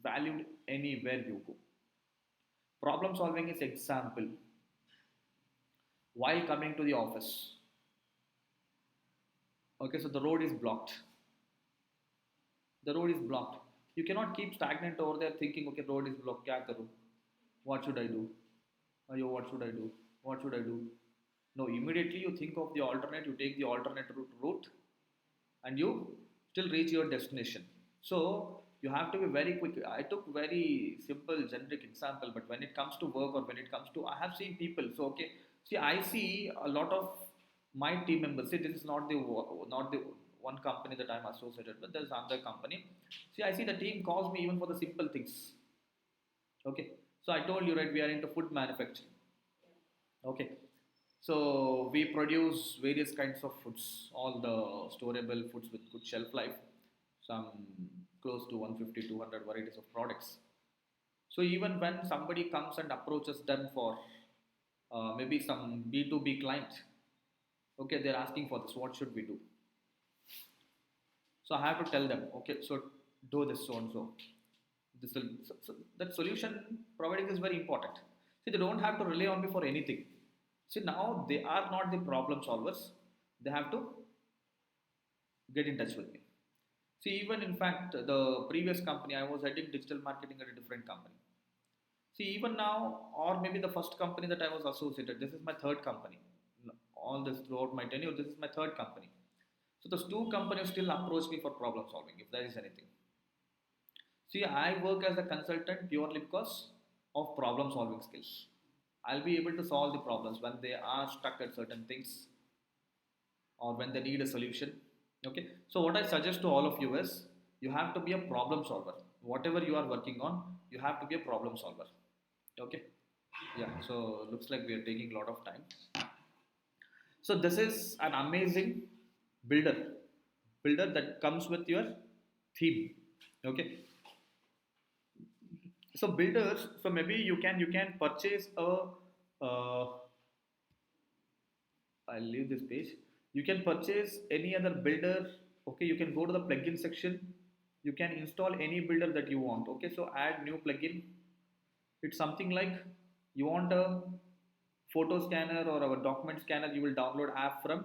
valued anywhere you go. Problem solving is example. While coming to the office, okay, so the road is blocked. You cannot keep stagnant over there thinking, okay, road is blocked, kya karu? What should I do? Ayo, what should I do? What should I do? No, immediately you think of the alternate, you take the alternate route, and you still reach your destination. So you have to be very quick. I took very simple generic example, but when it comes to work, or when it comes to, I have seen people. So okay, see, I see a lot of my team members. See, this is not the one company that I'm associated with. There's another company. See, I see the team calls me even for the simple things. Okay, so I told you, right, we are into food manufacturing. Okay, so we produce various kinds of foods, all the storable foods with good shelf life, some close to 150, 200 varieties of products. So even when somebody comes and approaches them for maybe some B2B client, okay, they're asking for this, what should we do? So I have to tell them, okay, so do this so and so. So that solution providing is very important. See, they don't have to rely on me for anything. See, now they are not the problem solvers. They have to get in touch with me. See, even in fact, the previous company, I was heading digital marketing at a different company. See, even now, or maybe the first company that I was associated, this is my third company. All this throughout my tenure, this is my third company. So those two companies still approach me for problem solving if there is anything. See, I work as a consultant purely because of problem solving skills. I'll be able to solve the problems when they are stuck at certain things, or when they need a solution. Okay, so what I suggest to all of you is, you have to be a problem solver. Whatever you are working on, you have to be a problem solver. Okay, yeah, so looks like we are taking a lot of time. So this is an amazing builder builder that comes with your theme. Okay, so builders, so maybe you can purchase a uh, I'll leave this page. You can purchase any other builder. Okay, you can go to the plugin section. You can install any builder that you want. Okay, so add new plugin. It's something like you want a photo scanner or a document scanner, you will download app from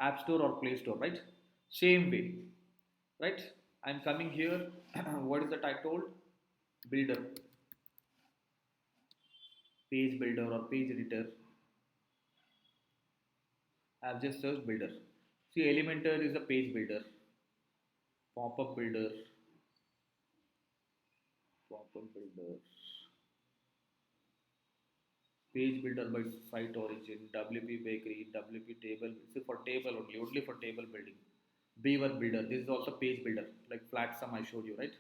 App Store or Play Store, right? Same way, right? I'm coming here. What is that I told? Builder, page builder or page editor. I've just searched builder. See, Elementor is a page builder, pop-up builder, pop-up builder, page builder by site origin, WP bakery, WP table. This is for table only for table building. Beaver builder. This is also page builder, like flat sum I showed you, right?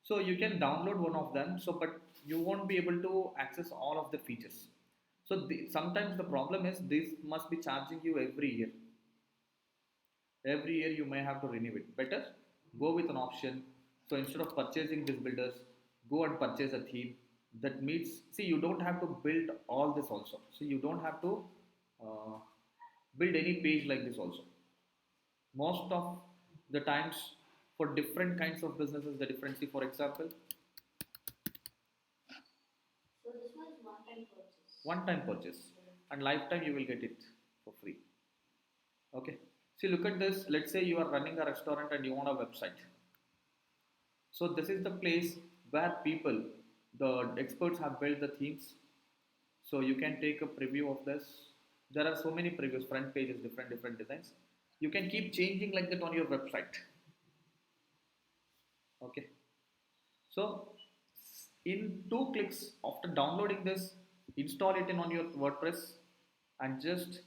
So you can download one of them. So, but you won't be able to access all of the features. So sometimes the problem is this must be charging you every year. Every year you may have to renew it. Better go with an option. So instead of purchasing these builders, go and purchase a theme that meets. See, you don't have to build all this also. So you don't have to uh, build any page like this also. Most of the times for different kinds of businesses, the difference. See, for example, So this was one-time purchase. one time purchase and lifetime you will get it for free. Okay. See, look at this. Let's say you are running a restaurant and you want a website. So this is the place where people, the experts have built the themes. So you can take a preview of this. There are so many previews, front pages, different designs. You can keep changing like that on your website. Okay. So in 2 clicks after downloading this, install it in on your WordPress and just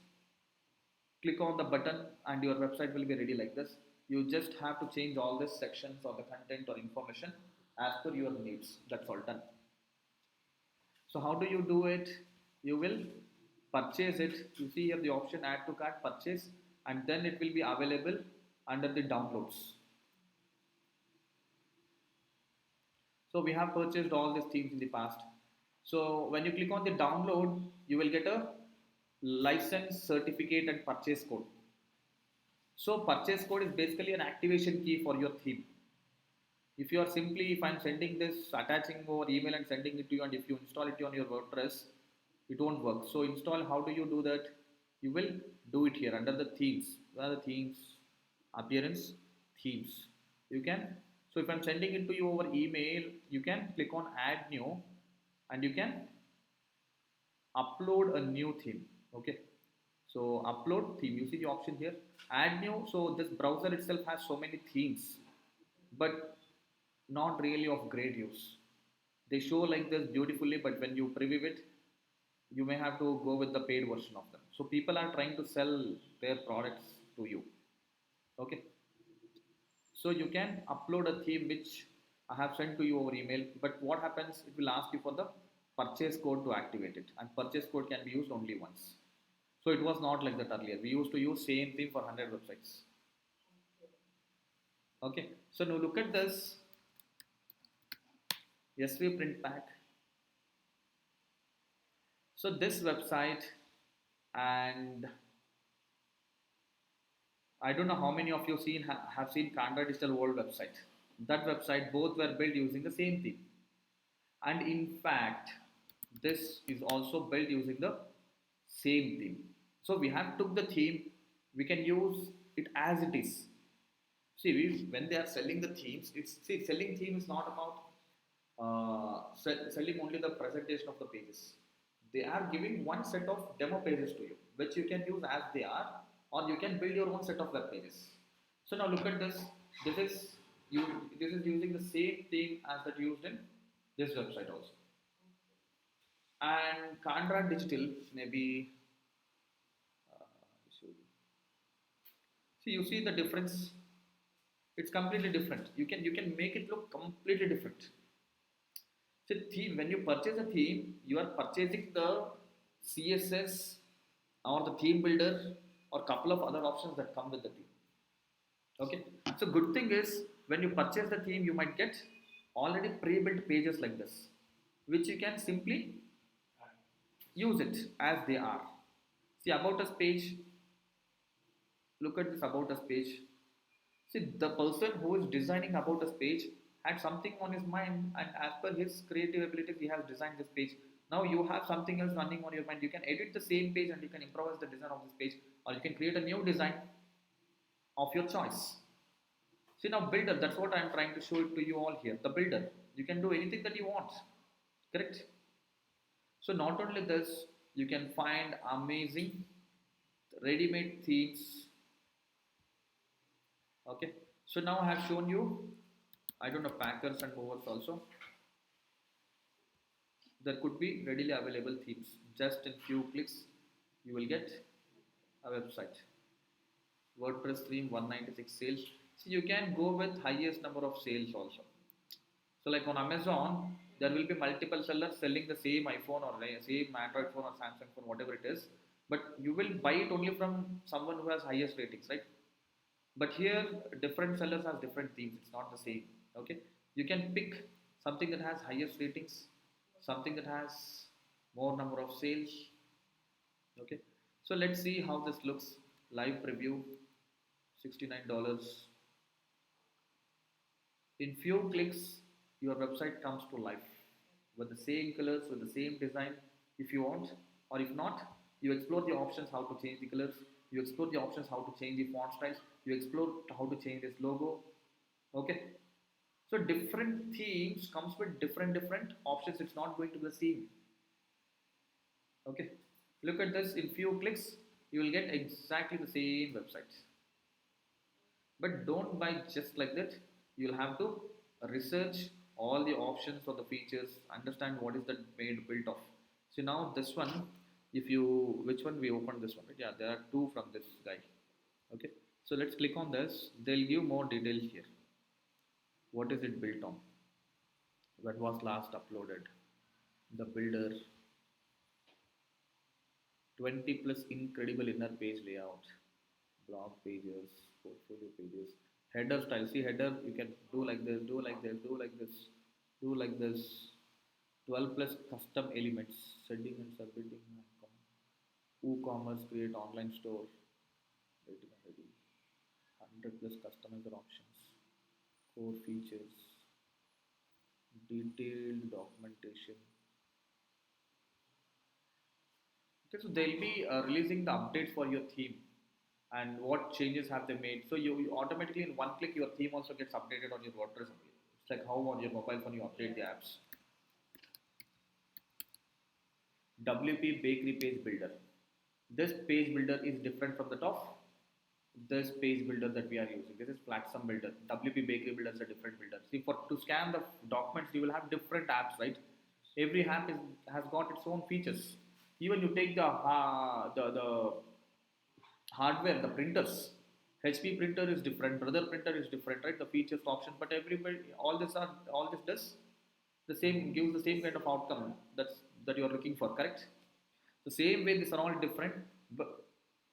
click on the button and your website will be ready like this. You just have to change all these sections or the content or information as per your needs. That's all done. So how do you do it? You will purchase it. You see here the option add to cart purchase, and then it will be available under the downloads. So we have purchased all these themes in the past. So when you click on the download, you will get a license certificate and purchase code. So purchase code is basically an activation key for your theme. If you are simply, if I'm sending this, attaching over email and sending it to you, and if you install it on your WordPress, it won't work. So install, how do you do that? You will do it here under the themes. Where are the themes? Appearance, themes. You can, so if I'm sending it to you over email, you can click on add new and you can upload a new theme. Okay. So upload theme, you see the option here, add new. So this browser itself has so many themes, but not really of great use. They show like this beautifully, but when you preview it, you may have to go with the paid version of them. So people are trying to sell their products to you. Okay. So you can upload a theme which I have sent to you over email, but what happens, it will ask you for the purchase code to activate it, and purchase code can be used only once. So it was not like that earlier. We used to use same theme for 100 websites. Okay. So now look at this SV print pack. So this website, and I don't know how many of you have seen Canada Digital World website. That website, both were built using the same theme. And in fact, this is also built using the same theme. So we have took the theme, we can use it as it is. See, when they are selling the themes, it's, see, selling theme is not about selling only the presentation of the pages. They are giving one set of demo pages to you, which you can use as they are, or you can build your own set of web pages. So now look at this. This is you. This is using the same theme as that used in this website also. And Canva Digital maybe. Uh, see, you see the difference. It's completely different. You can make it look completely different. So theme, when you purchase a theme, you are purchasing the CSS or the theme builder or couple of other options that come with the theme. Okay. So good thing is when you purchase the theme, you might get already pre-built pages like this, which you can simply use it as they are. See, about us page. Look at this about us page. See, the person who is designing about us page had something on his mind, and as per his creative abilities, he has designed this page. Now you have something else running on your mind. You can edit the same page and you can improvise the design of this page, or you can create a new design of your choice. See now, builder. That's what I am trying to show it to you all here. The builder. You can do anything that you want. Correct. So not only this, you can find amazing ready-made themes. Okay. So now I have shown you, I don't know, packers and movers also. There could be readily available themes. Just in few clicks, you will get a website. WordPress theme 196 sales. So you can go with highest number of sales also. So like on Amazon, there will be multiple sellers selling the same iPhone or same Android phone or Samsung phone, whatever it is. But you will buy it only from someone who has highest ratings, right? But here, different sellers have different themes. It's not the same. Okay, you can pick something that has highest ratings, something that has more number of sales. Okay, so let's see how this looks. Live preview, $69. In few clicks, your website comes to life with the same colors, with the same design if you want, or if not, you explore the options how to change the colors, you explore the options how to change the font styles, you explore how to change this logo. Okay, so different themes comes with different options. It's not going to be the same. Okay, look at this. In few clicks, you will get exactly the same website. But don't buy just like that. You'll have to research all the options or the features, understand what is that made built of. So now this one, if you, which one we opened this one, right? Yeah, there are two from this guy. Okay, so let's click on this. They'll give more details here. What is it built on, when was last uploaded, the builder, 20 plus incredible inner page layout, blog pages, portfolio pages, header style. See header, you can do like this, do like this, do like this, do like this. 12 plus custom elements, sending and submitting, WooCommerce, create online store, rating and ready. 100 plus customizer options, core features, detailed documentation. Okay, so they'll be releasing the updates for your theme and what changes have they made. So you automatically in one click your theme also gets updated on your WordPress only. It's like how on your mobile phone you update the apps. WP Bakery Page Builder. This page builder is different from the top. This page builder that we are using, this is Platform Builder. WP Bakery Builder is a different builder. See, for to scan the documents, you will have different apps, right? Every app has got its own features. Even you take the hardware, the printers. HP printer is different, brother printer is different, right? The features, options, but everybody, all this does the same, gives the same kind of outcome that you are looking for, correct? The same way, these are all different, but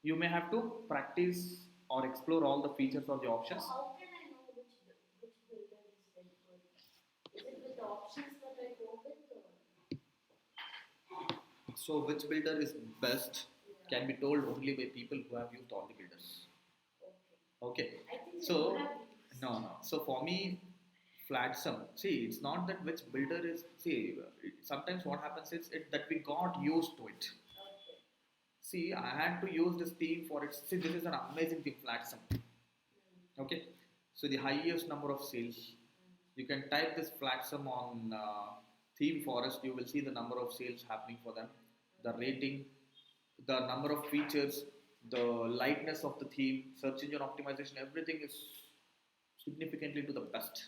you may have to practice or explore all the features or the So options. how can I know which builder is very good? Is it with the options that I go with or? So, which builder is best Yeah. can be told only by people who have used all the builders. Okay. Okay, I think they so would have used. no. So for me, Flatsum. See, it's not that which builder is. See, sometimes what happens is that we got used to it. Okay. See, I had to use this theme for it. See, this is an amazing theme, Flatsum. Okay, so the highest number of sales. You can type this Flatsum on theme forest. You will see the number of sales happening for them, the rating, the number of features, the lightness of the theme, search engine optimization. Everything is significantly to the best.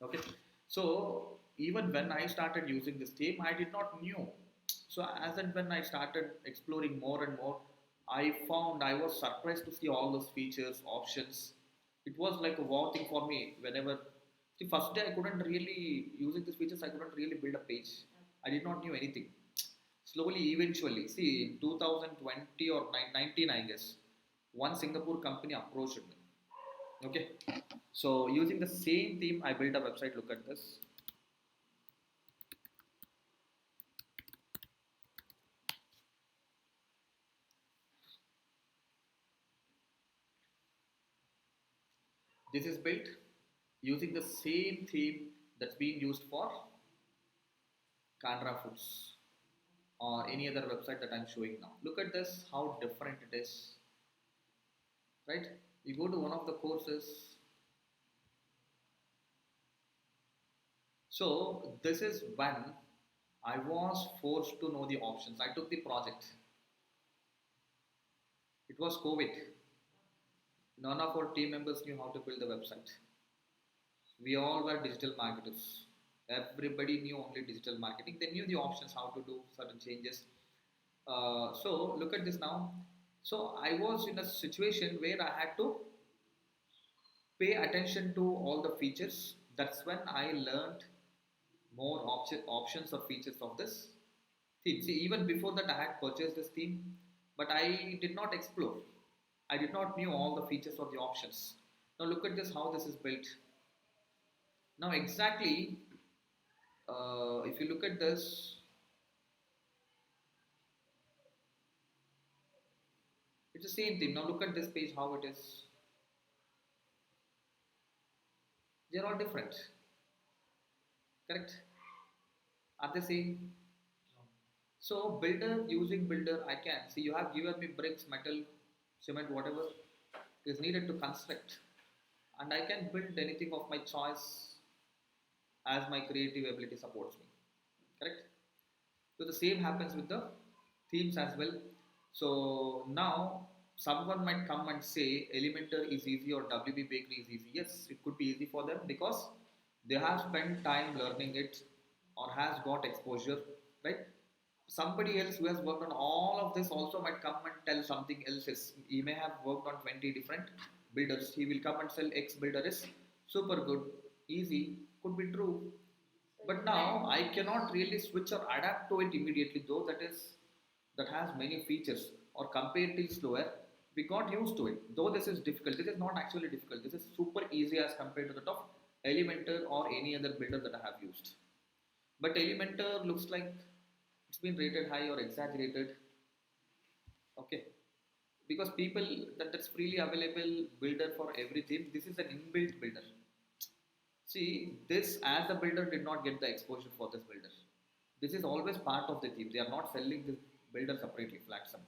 Okay, so even when I started using this theme, I did not knew. So as and when I started exploring more and more, I was surprised to see all those features, options. It was like a wow thing for me. Whenever the first day I couldn't really, using these features I couldn't really build a page. I did not knew anything. Slowly, eventually, see, in 2020 or 19, I guess, one Singapore company approached me. Okay, so using the same theme, I built a website. Look at this. This is built using the same theme that's being used for Canra Foods or any other website that I'm showing now. Look at this, how different it is, right? You go to one of the courses. So this is when I was forced to know the options. I took the project. It was COVID. None of our team members knew how to build the website. We all were digital marketers. Everybody knew only digital marketing. They knew the options, how to do certain changes. So look at this now. So I was in a situation where I had to pay attention to all the features. That's when I learned more options or features of this theme. See, even before that, I had purchased this theme, but I did not explore. I did not knew all the features or the options. Now look at this, how this is built. Now exactly, if you look at this, it's the same thing. Now look at this page, how it is. They're all different, correct? Are they same? So builder, using builder, I can see you have given me bricks, metal, cement, whatever is needed to construct, and I can build anything of my choice as my creative ability supports me. Correct? So the same happens with the themes as well. So now someone might come and say Elementor is easy or WB Bakery is easy. Yes, it could be easy for them because they have spent time learning it or has got exposure, right? Somebody else who has worked on all of this also might come and tell something else is. He may have worked on 20 different builders. He will come and sell X builder is super good, easy, could be true. So But it depends. now I cannot really switch or adapt to it immediately, though that has many features or comparatively slower. We got used to it. Though this is difficult, this is not actually difficult. This is super easy as compared to the top Elementor or any other builder that I have used. But Elementor looks like it's been rated high or exaggerated. Okay, because people that's freely available builder for everything. This is an inbuilt builder. See, this as a builder did not get the exposure for this builder. This is always part of the theme. They are not selling this builder separately, flat sum.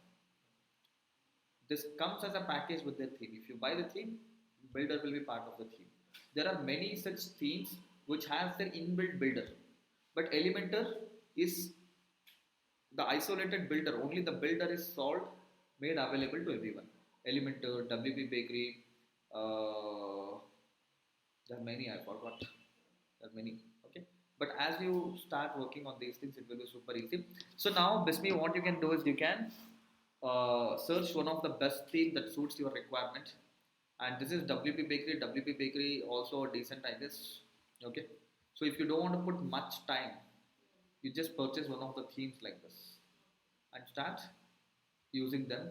This comes as a package with their theme. If you buy the theme, builder will be part of the theme. There are many such themes which has their inbuilt builder. But Elementor is the isolated builder. Only the builder is solved, made available to everyone. Elementor, WP Bakery, uh, there are many, I forgot. There are many. Okay. But as you start working on these things, it will be super easy. So now, basically, what you can do is you can search one of the best theme that suits your requirement. And this is WP Bakery. WP Bakery also decent, I guess. Okay. So if you don't want to put much time, you just purchase one of the themes like this and start using them.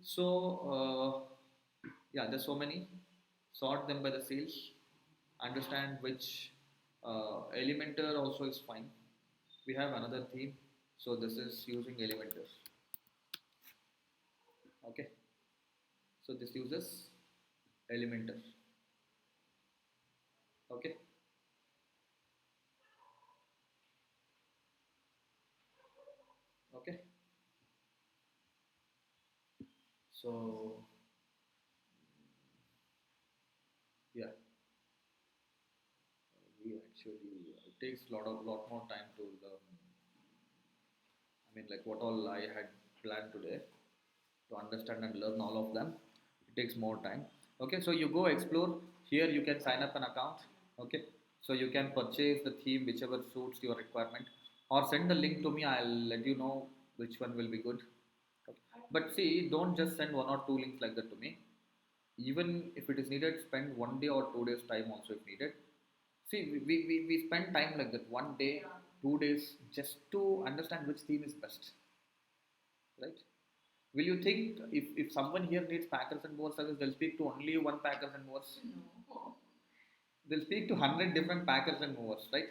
So yeah, there's so many. Sort them by the sales. Understand which Elementor also is fine. We have another theme. So this is using Elementor. Okay. So this uses Elementor. Okay. Okay. So yeah, we actually it takes lot more time to learn. I mean, like what all I had planned today to understand and learn all of them. It takes more time. Okay, so you go explore. Here you can sign up an account. Okay, so you can purchase the theme whichever suits your requirement, or send the link to me. I'll let you know which one will be good. Okay. But see, don't just send one or two links like that to me. Even if it is needed, spend 1 day or 2 days time also if needed. See, we spend time like that, 1 day, Yeah. 2 days, just to understand which theme is best, right? Will you think if someone here needs packers and movers service, they'll speak to only one packers and movers? No. They'll speak to 100 different packers and movers, right?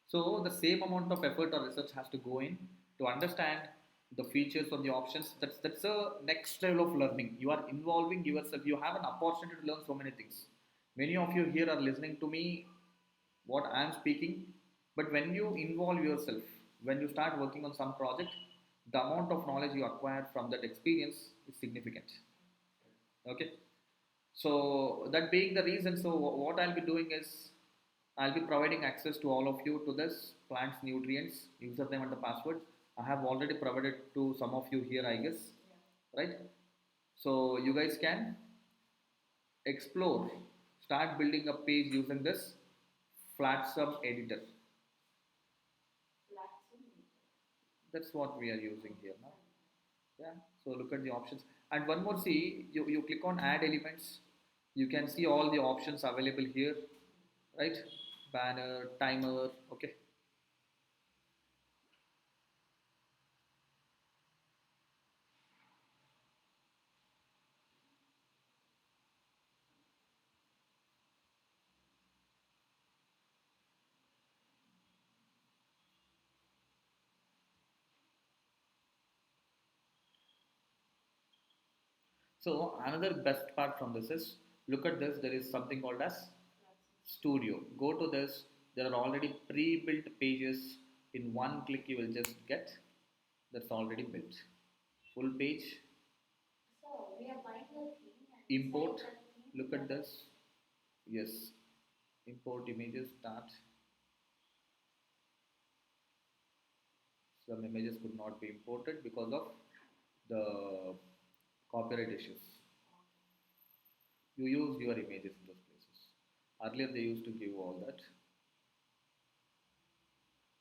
So the same amount of effort or research has to go in to understand the features or the options. That's a next level of learning. You are involving yourself. You have an opportunity to learn so many things. Many of you here are listening to me what I am speaking, but when you involve yourself, when you start working on some project, the amount of knowledge you acquire from that experience is significant. Okay, so that being the reason, so what I'll be doing is I'll be providing access to all of you to this plants nutrients username and the password. I have already provided to some of you here, I guess, right? So you guys can explore, start building a page using this flat sum editor. That's what we are using here now. Yeah, so look at the options. And one more, see, you click on add elements, you can see all the options available here, right? Banner, timer, okay. So another best part from this is, look at this, there is something called as studio. Go to this, there are already pre-built pages. In one click you will just get, that's already built. Full page, So we are buying a theme and import, inside that theme look we at are this, yes, import images, start. Some images could not be imported because of the copyright issues. You use your images in those places. Earlier they used to give all that.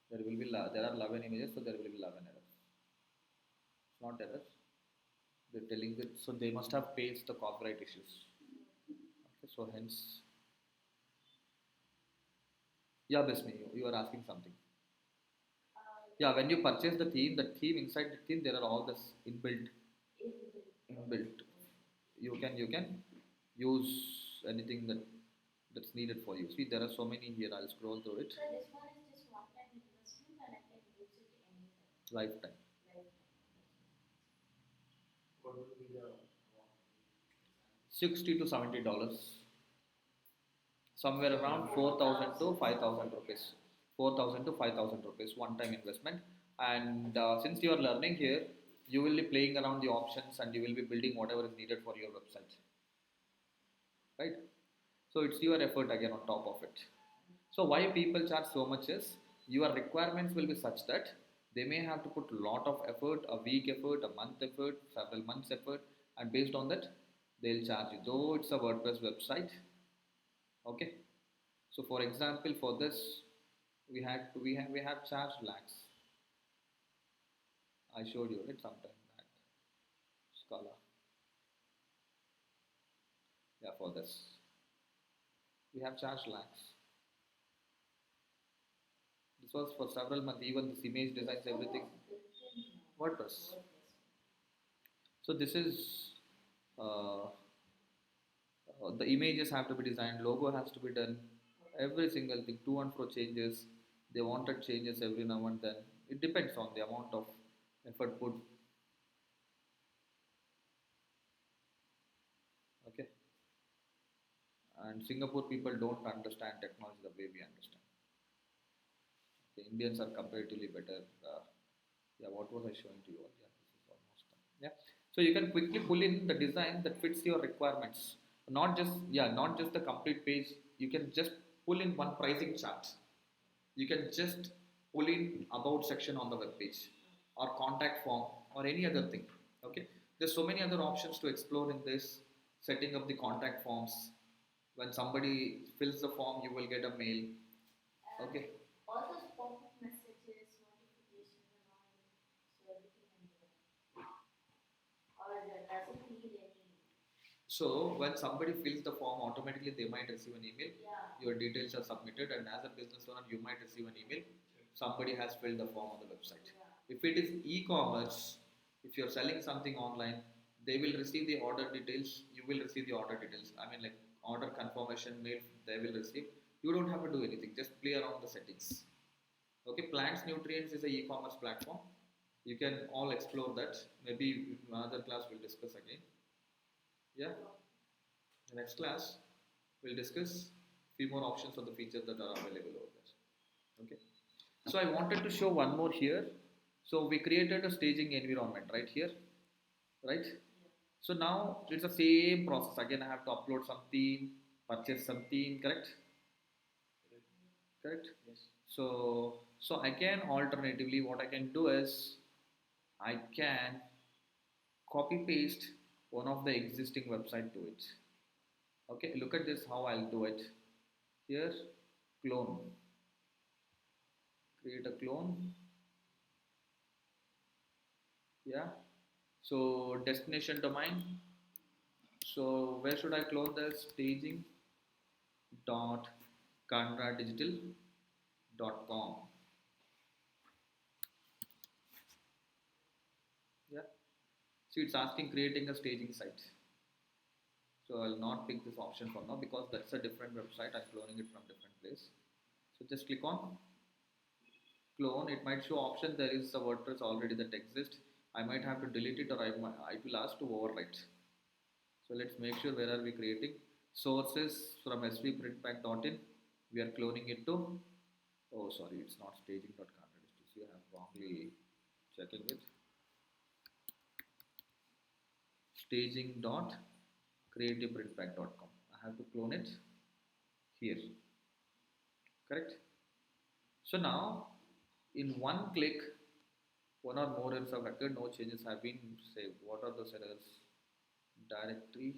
There will be there are 11 images, so there will be 11 errors. It's not errors. They're telling that, so they must have faced the copyright issues. Okay, so hence, yeah, Bismi, you are asking something. Yeah, when you purchase the theme inside the theme, there are all this inbuilt, inbuilt. You can use anything that's needed for you. See, there are so many here. I'll scroll through it. So this one is just one time investment and I can use it anytime. Lifetime, Lifetime. 60 to $70, somewhere around 4,000 to 5,000 rupees. 4,000 to 5,000 rupees one time investment. And since you are learning here, you will be playing around the options and you will be building whatever is needed for your website, right? So it's your effort again on top of it. So why people charge so much is, your requirements will be such that they may have to put a lot of effort, a week effort, a month effort, several months effort, and based on that they'll charge you, though it's a WordPress website. Okay, so for example, for this we have charged lakhs. I showed you it sometime back. Scala, yeah, for this we have charged lakhs. This was for several months, even this image designs, So everything. was built in WordPress. WordPress. So this is uh, the images have to be designed, logo has to be done, every single thing, to and fro changes. They wanted changes every now and then. It depends on the amount of effort put. Okay, and Singapore people don't understand technology the way we understand. The Indians are comparatively better. Yeah, what was I showing to you? Yeah, this is almost done. Yeah, so you can quickly pull in the design that fits your requirements. Not just, yeah, not just the complete page. You can just pull in one pricing chart. You can just pull in about section on the web page, or contact form, or any other thing. Okay, there's so many other options to explore in this. Setting up the contact forms. When somebody fills the form, you will get a mail. Okay, All those pop-up messages, notifications and all, so everything can be done. Or doesn't need any. so when somebody fills the form, automatically they might receive an email. Yeah. Your details are submitted, and as a business owner, you might receive an email. Somebody has filled the form on the website. Yeah. If it is e-commerce, if you're selling something online, they will receive the order details. You will receive the order details. I mean, like order confirmation mail, they will receive. You don't have to do anything. Just play around the settings. Okay, Plants Nutrients is a e-commerce platform. You can all explore that. Maybe in another class we'll discuss again. Yeah. The next class. We'll discuss few more options of the features that are available over there. Okay. So I wanted to show one more here. So we created a staging environment right here, right? So now it's the same process. Again, I have to upload some theme, purchase some theme, correct? Correct? Yes. So I can alternatively what I can do is I can copy paste one of the existing website to it. Okay, look at this how I'll do it. Here, clone. Create a clone. Yeah. So destination domain. So where should I clone this? Staging dot com. Yeah. See, it's asking creating a staging site. So I'll not pick this option for now because that's a different website. I'm cloning it from different place. So just click on clone. It might show option. There is a WordPress already that exists. I might have to delete it or I will ask to overwrite. So let's make sure where are we creating sources from svprintpack.in. We are cloning it to. Oh, sorry, it's not staging.content. I have wrongly checking it. Staging.creativeprintpack.com. I have to clone it here. Correct. So now, in one click, one or more errors have occurred. No changes have been saved. What are those errors? Directory.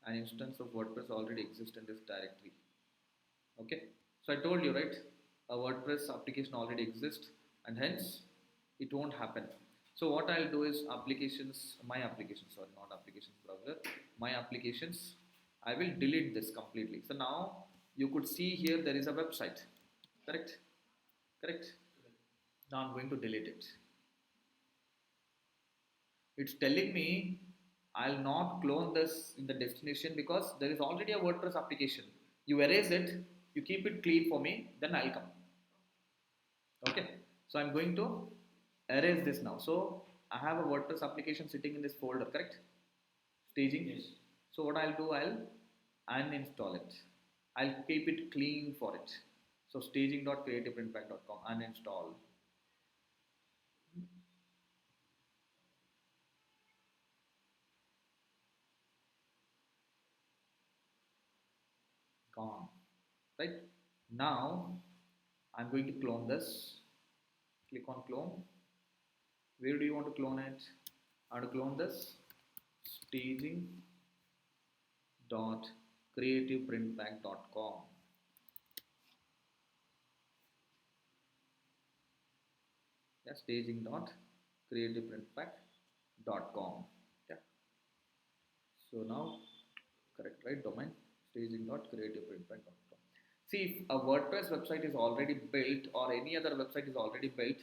An instance of WordPress already exists in this directory. Okay. So I told you, right? A WordPress application already exists, and hence it won't happen. So what I'll do is applications, my applications, sorry, not applications browser, my applications. I will delete this completely. So now you could see here there is a website. Correct? Correct? Now I'm going to delete it. It's telling me I'll not clone this in the destination because there is already a WordPress application. You erase it, you keep it clean for me, then I'll come. Okay, so I'm going to erase this now. So I have a WordPress application sitting in this folder, correct? Staging. Yes. So what I'll do, I'll uninstall it. I'll keep it clean for it. So staging.creativeprintpack.com uninstall. Gone. Right? Now I'm going to clone this. Click on clone. Where do you want to clone it? I want to clone this staging dot creativeprintpack.com. Yeah, staging dot creativeprintpack.com. Yeah. So now correct, right? Domain staging dot creativeprintpack.com. See, if a WordPress website is already built or any other website is already built,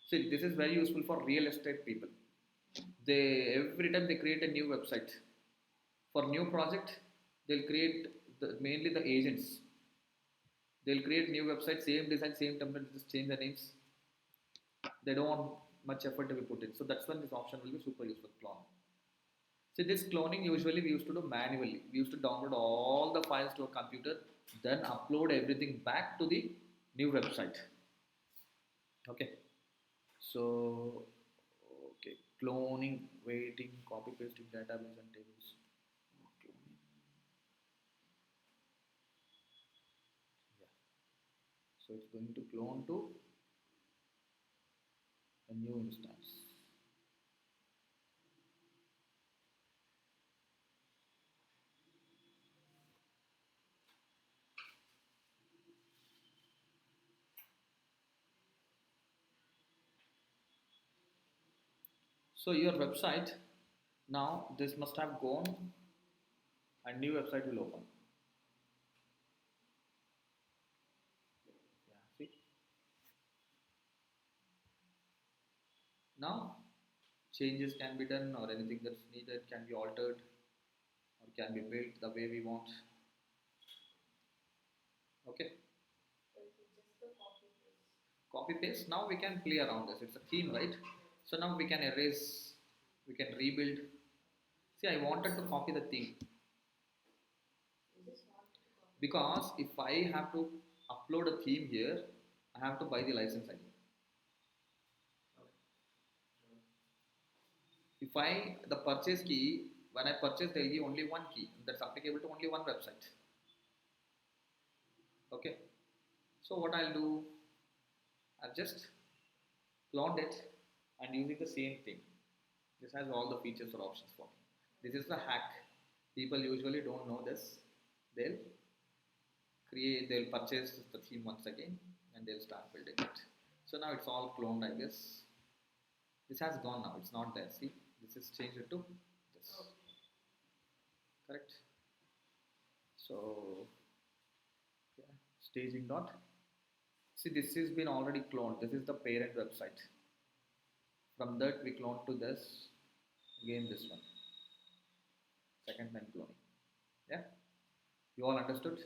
see this is very useful for real estate people. They every time they create a new website for new project, they'll create mainly the agents. They'll create new website, same design, same template, just change the names. They don't want much effort to be put in. So that's when this option will be super useful. Clone. See, this cloning usually we used to do manually. We used to download all the files to a computer, then upload everything back to the new website. Okay. So, okay, cloning, waiting, copy pasting database and tables. Cloning. Yeah. So it's going to clone to a new instance. So your website now this must have gone and new website will open. Yeah, see. Now changes can be done or anything that's needed can be altered or can be built the way we want. Okay. So it's just the copy paste. Copy paste. Now we can play around this. It's a theme, right? So now we can erase, we can rebuild. See, I wanted to copy the theme. You just want to Because if I have to upload a theme here, I have to buy the license again. If I the purchase key, when I purchase, they'll give only one key that's applicable to only one website. Okay. So what I'll do, I've just cloned it and using the same thing. This has all the features or options for me. This is the hack. People usually don't know this. They'll they'll purchase the theme once again and they'll start building it. So now it's all cloned, I guess. This has gone now. It's not there. See, this is changed it to this. Correct. So yeah, staging dot. See, this has been already cloned. This is the parent website. From that we clone to this. Again this one. Second time cloning. Yeah. You all understood?